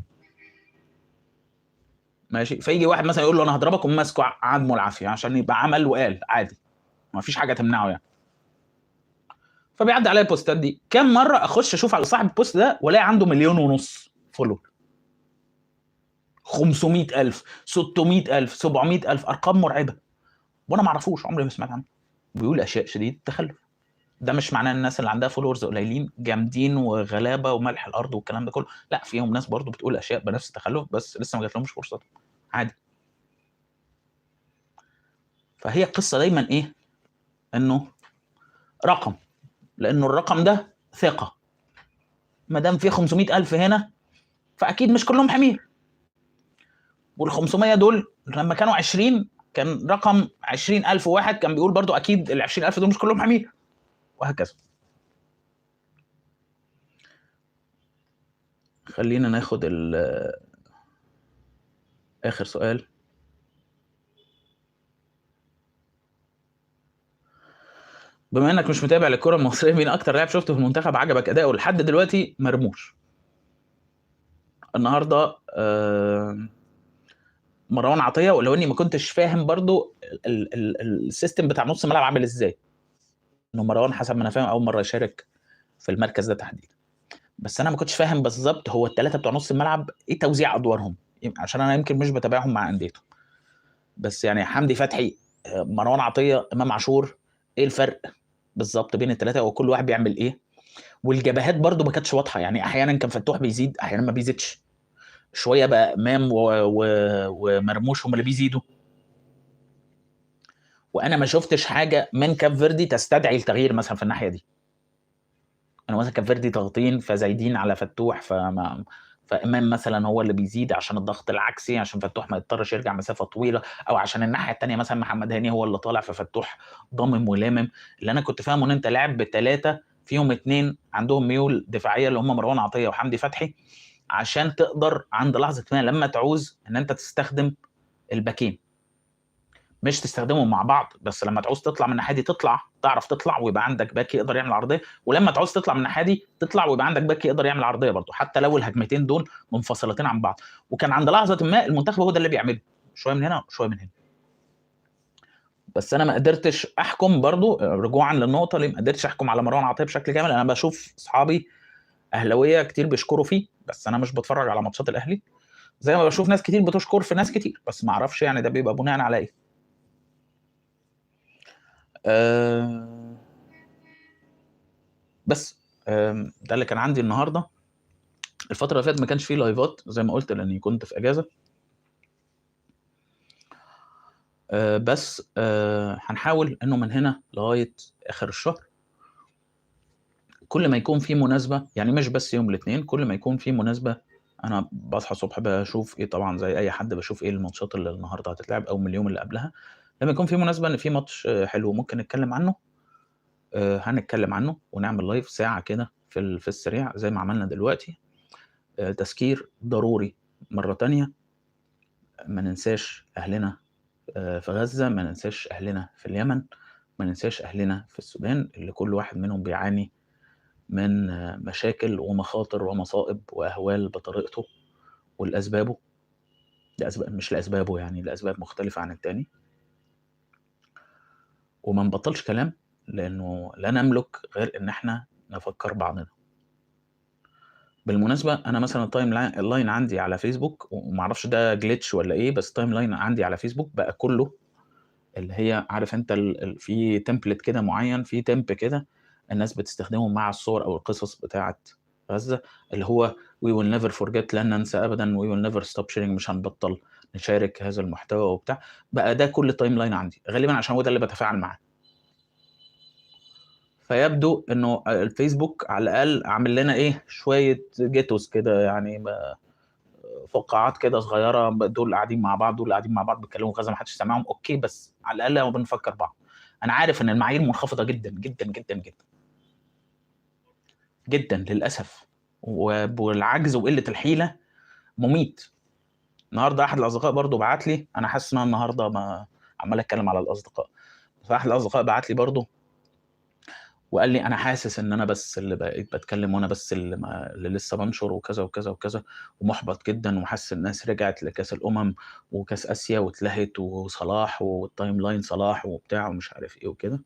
ماشي، فيجي واحد مثلا يقول له انا هضربك، وماسكه ماسكه عدمه العافيه عشان يبقى عمل وقال عادي، ما فيش حاجه تمنعه يعني. فبيعدي عليا البوستات دي، كم مره اخش اشوف على صاحب البوست ده والاقي عنده 1.5 مليون فولور، 500,000، 600,000، 700,000، ارقام مرعبه، وانا ما اعرفوش، عمري ما سمعت عنه. بيقول اشياء شديده التخلف. ده مش معناه ان الناس اللي عندها فولورز قليلين جامدين وغلابه وملح الارض والكلام ده كله، لا فيهم ناس برضو بتقول اشياء بنفس التخلف بس لسه ما جاتلهمش فرصتهم عادي. فهي القصه دايما ايه؟ انه رقم، لانه الرقم ده ثقه، ما دام في 500,000 هنا فاكيد مش كلهم حمير، وال 500 دول لما كانوا 20 كان رقم 20,000 واحد كان بيقول برضو اكيد ال 20,000 دول مش كلهم حمير، وهكذا. خلينا ناخد اخر سؤال. بما انك مش متابع للكره المصريه، مين اكتر لاعب شفته في المنتخب عجبك اداؤه لحد دلوقتي؟ مرموش. النهارده مروان عطيه، ولو اني ما كنتش فاهم برضو السيستم بتاع نص الملعب عامل ازاي، انه مروان حسب ما انا فاهم اول مره يشارك في المركز ده تحديدا، بس انا ما كنتش فاهم بالظبط هو الثلاثه بتوع نص الملعب ايه توزيع ادوارهم، عشان انا يمكن مش بتابعهم مع انديتهم. بس يعني حمدي فتحي، مروان عطيه، امام عاشور، ايه الفرق بالظبط بين الثلاثه وكل واحد بيعمل ايه؟ والجبهات برضو ما كانتش واضحه، يعني احيانا كان فتوح بيزيد احيانا ما بيزيدش، شويه بقى امام ومرموش هم اللي بيزيدوا، وانا ما شفتش حاجه من كاب فيردي تستدعي التغيير مثلا في الناحيه دي. انا مثلا كاب فيردي ضاغطين فزايدين على فتوح، فامام مثلا هو اللي بيزيد عشان الضغط العكسي عشان فتوح ما يضطرش يرجع مسافه طويله، او عشان الناحيه الثانيه مثلا محمد هاني هو اللي طالع ففتوح ضامم ولامم. اللي انا كنت فاهمه ان انت لاعب بثلاثه فيهم اثنين عندهم ميول دفاعيه اللي هم مروان عطيه وحمدي فتحي، عشان تقدر عند لحظه ما لما تعوز ان انت تستخدم الباكين، مش تستخدمهم مع بعض بس لما تعوز تطلع من الناحيه دي تطلع تعرف تطلع ويبقى عندك باك يقدر يعمل عرضيه، ولما تعوز تطلع من الناحيه دي تطلع ويبقى عندك باك يقدر يعمل عرضيه برضه، حتى لو الهجمتين دول منفصلتين عن بعض. وكان عند لحظه ما المنتخب هو ده اللي بيعمله، شويه من هنا وشويه من هنا. بس انا ما قدرتش احكم برضه، رجوعا للنقطه اللي ما قدرتش احكم على مروان عطيه بشكل كامل. انا بشوف اصحابي اهلاويه كتير بيشكروا فيه، بس انا مش بتفرج على ماتشات الاهلي، زي ما بشوف ناس كتير بتشكر في ناس كتير، بس ما اعرفش يعني ده بيبقى بناء على ايه. بس ده اللي كان عندي النهارده. الفتره اللي فاتت ما كانش فيه لايفات زي ما قلت لاني كنت في اجازه، بس هنحاول انه من هنا لغايه اخر الشهر كل ما يكون في مناسبه، يعني مش بس يوم الاثنين، كل ما يكون في مناسبه انا بصحى الصبح بشوف ايه، طبعا زي اي حد بشوف ايه الماتشات اللي النهارده هتتلعب او من اليوم اللي قبلها. لما يكون في مناسبه ان في ماتش حلو ممكن نتكلم عنه، هنتكلم عنه ونعمل لايف ساعه كده في السريع زي ما عملنا دلوقتي. تذكير ضروري مرة تانية، ما ننساش أهلنا في غزة، ما ننساش أهلنا في اليمن، ما ننساش أهلنا في السودان اللي كل واحد منهم بيعاني من مشاكل ومخاطر ومصائب وأهوال بطريقته والأسبابه، لأسباب مش لأسبابه يعني لأسباب مختلفة عن التاني. وما نبطلش كلام لأنه لا نملك غير إن احنا نفكر بعضنا. بالمناسبة أنا مثلا التايم لاين عندي على فيسبوك، ومعرفش ده جليتش ولا إيه، بس التايم لاين عندي على فيسبوك بقى كله اللي هي عارف أنت في تمبلت كده معين، في تمب كده الناس بتستخدمه مع الصور أو القصص بتاعة غزة، اللي هو we will never forget، لن ننسى أبدا، we will never stop sharing، مش هنبطل نشارك هذا المحتوى وبتاع. بقى ده كل التايم لاين عندي غالبا عشان هو ده اللي بتفاعل معاه. فيبدو انه الفيسبوك على الاقل عامل لنا ايه شويه جيتوس كده، يعني فقاعات كده صغيره، دول قاعدين مع بعض دول قاعدين مع بعض بيتكلموا غزه ما حدش سامعهم، اوكي، بس على الاقل هو بنفكر بعض. انا عارف ان المعايير منخفضه جدا جدا جدا جدا جدا للاسف، والعجز وقله الحيله مميت. النهارده احد الاصدقاء برضو بعت لي، انا حاسس ان انا النهارده ما عمال اتكلم على الاصدقاء، فاحد الاصدقاء بعت لي برضو وقال لي انا حاسس ان انا بس اللي بقيت بتكلم وانا بس اللي لسه بنشر وكذا وكذا وكذا، ومحبط جدا وحاسس الناس رجعت لكاس الامم وكاس اسيا واتلهت وصلاح والتايم لاين صلاح وبتاع ومش عارف ايه وكده.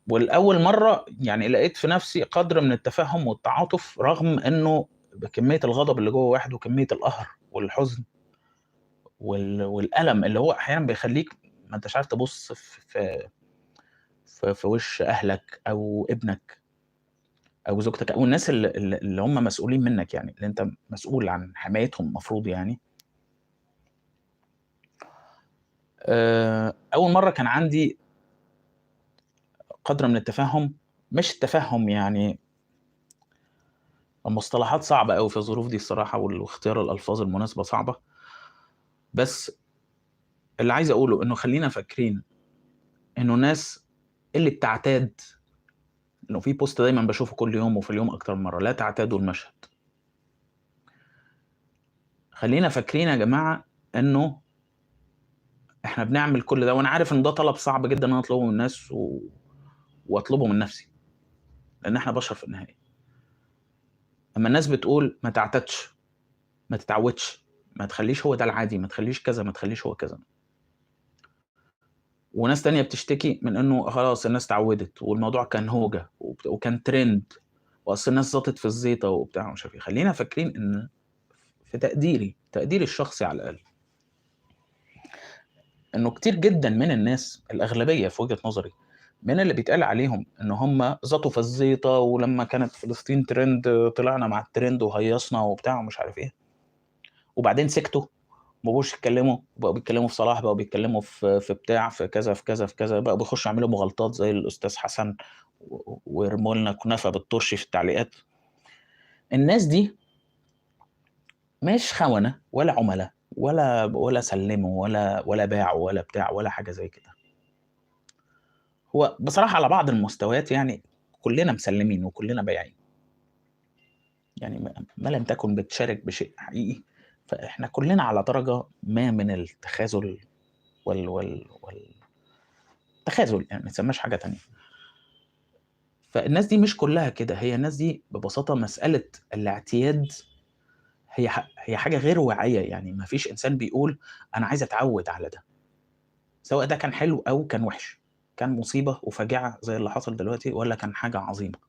والاول مره يعني لقيت في نفسي قدر من التفهم والتعاطف، رغم انه بكميه الغضب اللي جوه واحد وكميه القهر والحزن والالم اللي هو احيانا بيخليك ما انتش عارف تبص في في وش اهلك او ابنك او زوجتك او الناس اللي هم مسؤولين منك، يعني اللي انت مسؤول عن حمايتهم المفروض يعني. اول مره كان عندي قدر من التفهم، مش التفهم يعني، المصطلحات صعبه قوي في الظروف دي الصراحه، واختيار الالفاظ المناسبه صعبه، بس اللي عايز اقوله انه خلينا فاكرين انه الناس اللي بتعتاد، انه في بوست دايما بشوفه كل يوم وفي اليوم اكتر من مره: لا تعتادوا المشهد. خلينا فاكرين يا جماعه انه احنا بنعمل كل ده، وانا عارف ان ده طلب صعب جدا ان انا اطلبه من الناس واطلبه من نفسي، لان احنا بشر في النهايه. اما الناس بتقول ما تعتادش، ما تتعودش، ما تخليش هو ده العادي، ما تخليش كذا، ما تخليش هو كذا، وناس تانية بتشتكي من انه خلاص الناس تعودت والموضوع كان هوجة وكان ترند، واصل الناس زطت في الزيطه وبتاع مش عارف ايه. خلينا فاكرين ان في تقديري الشخصي على الاقل، انه كتير جدا من الناس، الاغلبيه في وجهه نظري، من اللي بيتقال عليهم ان هم زطوا في الزيطه، ولما كانت فلسطين ترند طلعنا مع الترند وهيصنا وبتاع ومش عارف ايه، وبعدين سكتوا ما بقوش يتكلموا، بقوا بيتكلموا في صلاح، بقوا بيتكلموا في بتاع، في كذا في كذا في كذا، بقوا بيخشوا يعملوا مغالطات زي الاستاذ حسن ويرموا لنا كنافه بالطرش في التعليقات. الناس دي مش خونه ولا عملاء ولا سلموا ولا باعوا ولا بتاع ولا حاجه زي كده. هو بصراحه على بعض المستويات يعني كلنا مسلمين وكلنا بايعين، يعني ما لم تكن بتشارك بشيء حقيقي، فاحنا كلنا على درجه ما من التخاذل والتخاذل، يعني ما تسماش حاجه تانية. فالناس دي مش كلها كده، هي الناس دي ببساطه مساله الاعتياد هي حاجه غير واعيه، يعني ما فيش انسان بيقول انا عايز اتعود على ده، سواء ده كان حلو او كان وحش، كان مصيبه وفاجعه زي اللي حصل دلوقتي ولا كان حاجه عظيمه.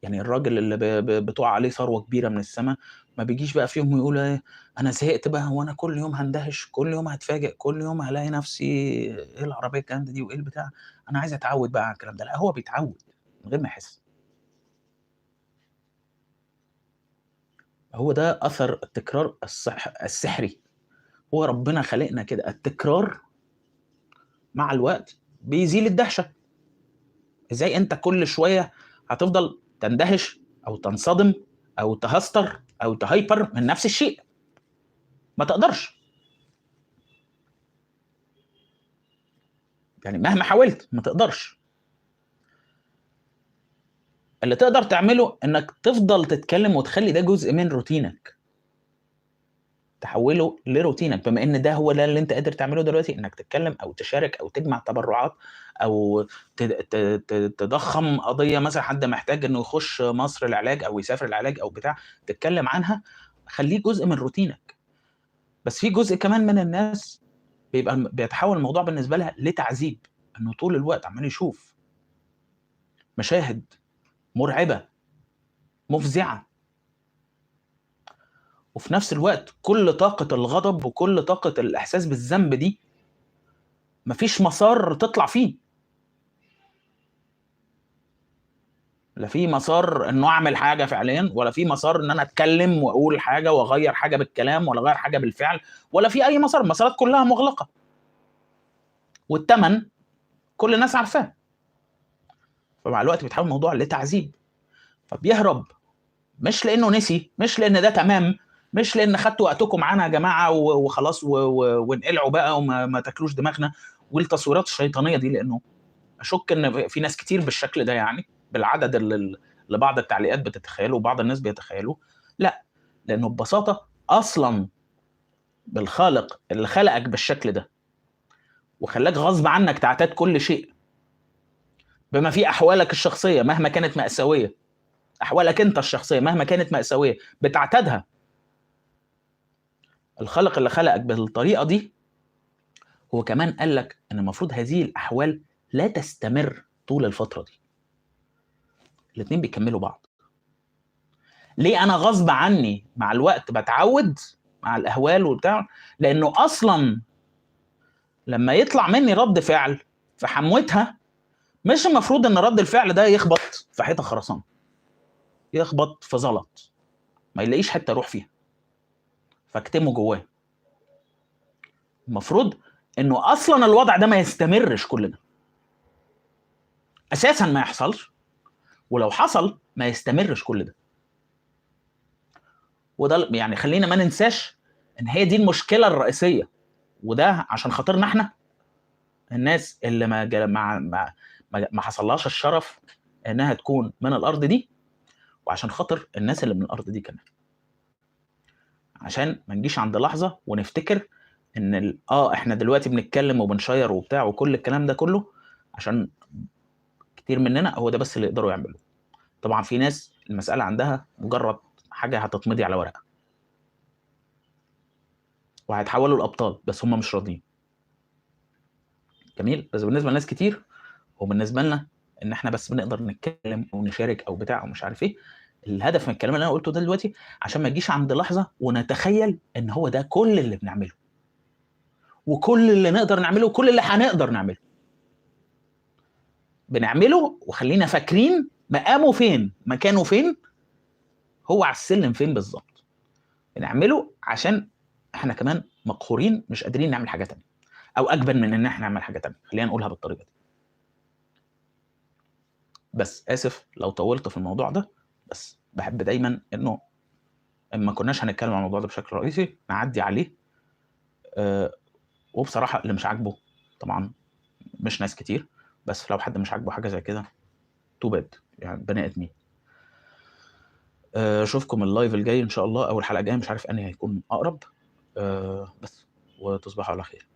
يعني الراجل اللي بتقع عليه ثروه كبيره من السماء ما بيجيش بقى في يوم ويقول ايه انا زهقت بقى، وانا كل يوم هندهش، كل يوم هتفاجئ، كل يوم هلاقي نفسي ايه العربيه الجامده دي وايه البتاع، انا عايز اتعود بقى على الكلام ده. لا، هو بيتعود من غير ما يحس. هو ده اثر التكرار السحري. هو ربنا خلقنا كده، التكرار مع الوقت بيزيل الدهشه. ازاي انت كل شويه هتفضل تندهش او تنصدم او تهستر او تهايبر من نفس الشيء؟ ما تقدرش، يعني مهما حاولت ما تقدرش. اللي تقدر تعمله انك تفضل تتكلم وتخلي ده جزء من روتينك، تحوله لروتينك، بما ان ده هو ده اللي انت قادر تعمله دلوقتي، انك تتكلم او تشارك او تجمع تبرعات او تضخم قضيه، مثلا حد محتاج انه يخش مصر العلاج او يسافر العلاج او بتاع، تتكلم عنها، خليه جزء من روتينك. بس في جزء كمان من الناس بيتحول الموضوع بالنسبه لها لتعذيب، انه طول الوقت عمال يشوف مشاهد مرعبه مفزعه، وفي نفس الوقت كل طاقه الغضب وكل طاقه الاحساس بالذنب دي مفيش مسار تطلع فيه، لا في مسار انه اعمل حاجه فعليا، ولا في مسار ان انا اتكلم واقول حاجه واغير حاجه بالكلام ولا اغير حاجه بالفعل، ولا في اي مسار. المسارات كلها مغلقه، والثمن كل الناس عارفاه. فمع الوقت بيتحول الموضوع لتعذيب، فبيهرب، مش لانه نسي، مش لان ده تمام، مش لان خدتوا وقتكم معانا يا جماعه وخلاص وانقلعوا بقى وما تاكلوش دماغنا والتصويرات الشيطانيه دي، لانه اشك ان في ناس كتير بالشكل ده، يعني بالعدد اللي بعض التعليقات بتتخيله وبعض الناس بيتخيلوا. لا، لانه ببساطه اصلا بالخالق اللي خلقك بالشكل ده وخلاك غصب عنك تعتاد كل شيء، بما في احوالك الشخصيه مهما كانت مأساويه، احوالك انت الشخصيه مهما كانت مأساويه بتعتادها. الخالق اللي خلقك بالطريقه دي هو كمان قال لك ان المفروض هذه الاحوال لا تستمر طول الفتره دي، الاثنين بيكملوا بعض. ليه انا غصب عني مع الوقت بتعود مع الاهوال وبتاع؟ لانه اصلا لما يطلع مني رد فعل في حموتها مش المفروض ان رد الفعل ده يخبط في حيطه خرسانه، يخبط في زلط ما يلاقيش حته يروح فيها فاكتمه جواه. المفروض انه اصلا الوضع ده ما يستمرش كل ده، اساسا ما يحصلش، ولو حصل ما يستمرش كل ده. وده يعني خلينا ما ننساش ان هي دي المشكله الرئيسيه، وده عشان خاطرنا احنا الناس اللي ما حصلهاش الشرف انها تكون من الارض دي، وعشان خاطر الناس اللي من الارض دي كمان، عشان ما نجيش عند لحظه ونفتكر ان احنا دلوقتي بنتكلم وبنشير وبتاع وكل الكلام ده كله عشان كتير مننا هو ده بس اللي يقدروا يعملوه. طبعا في ناس المساله عندها مجرد حاجه هتتمضي على ورقه وهيتحولوا لابطال، بس هم مش راضيين. جميل. بس بالنسبه لناس كتير وبالنسبه لنا ان احنا بس بنقدر نتكلم او نشارك او بتاع ومش عارف ايه. الهدف من الكلام اللي انا قلته ده دلوقتي عشان ما نجيش عند لحظه ونتخيل ان هو ده كل اللي بنعمله وكل اللي نقدر نعمله وكل اللي هنقدر نعمله. بنعمله وخلينا فاكرين مقامه فين، مكانه فين، هو على السلم فين بالظبط. بنعمله عشان احنا كمان مقهورين مش قادرين نعمل حاجه تانية، او اجبن من ان احنا نعمل حاجه تانية، خلينا نقولها بالطريقه دي. بس اسف لو طولت في الموضوع ده، بس بحب دايما انه اما كناش هنتكلم عن الموضوع ده بشكل رئيسي نعدي عليه. وبصراحه اللي مش عاجبه طبعا مش ناس كتير، بس لو حد مش عاجبه حاجه زي كده تو باد، يعني بني ادمين. اشوفكم اللايف الجاي ان شاء الله، او الحلقه الجايه مش عارف انهي هيكون اقرب. بس وتصبحوا على خير.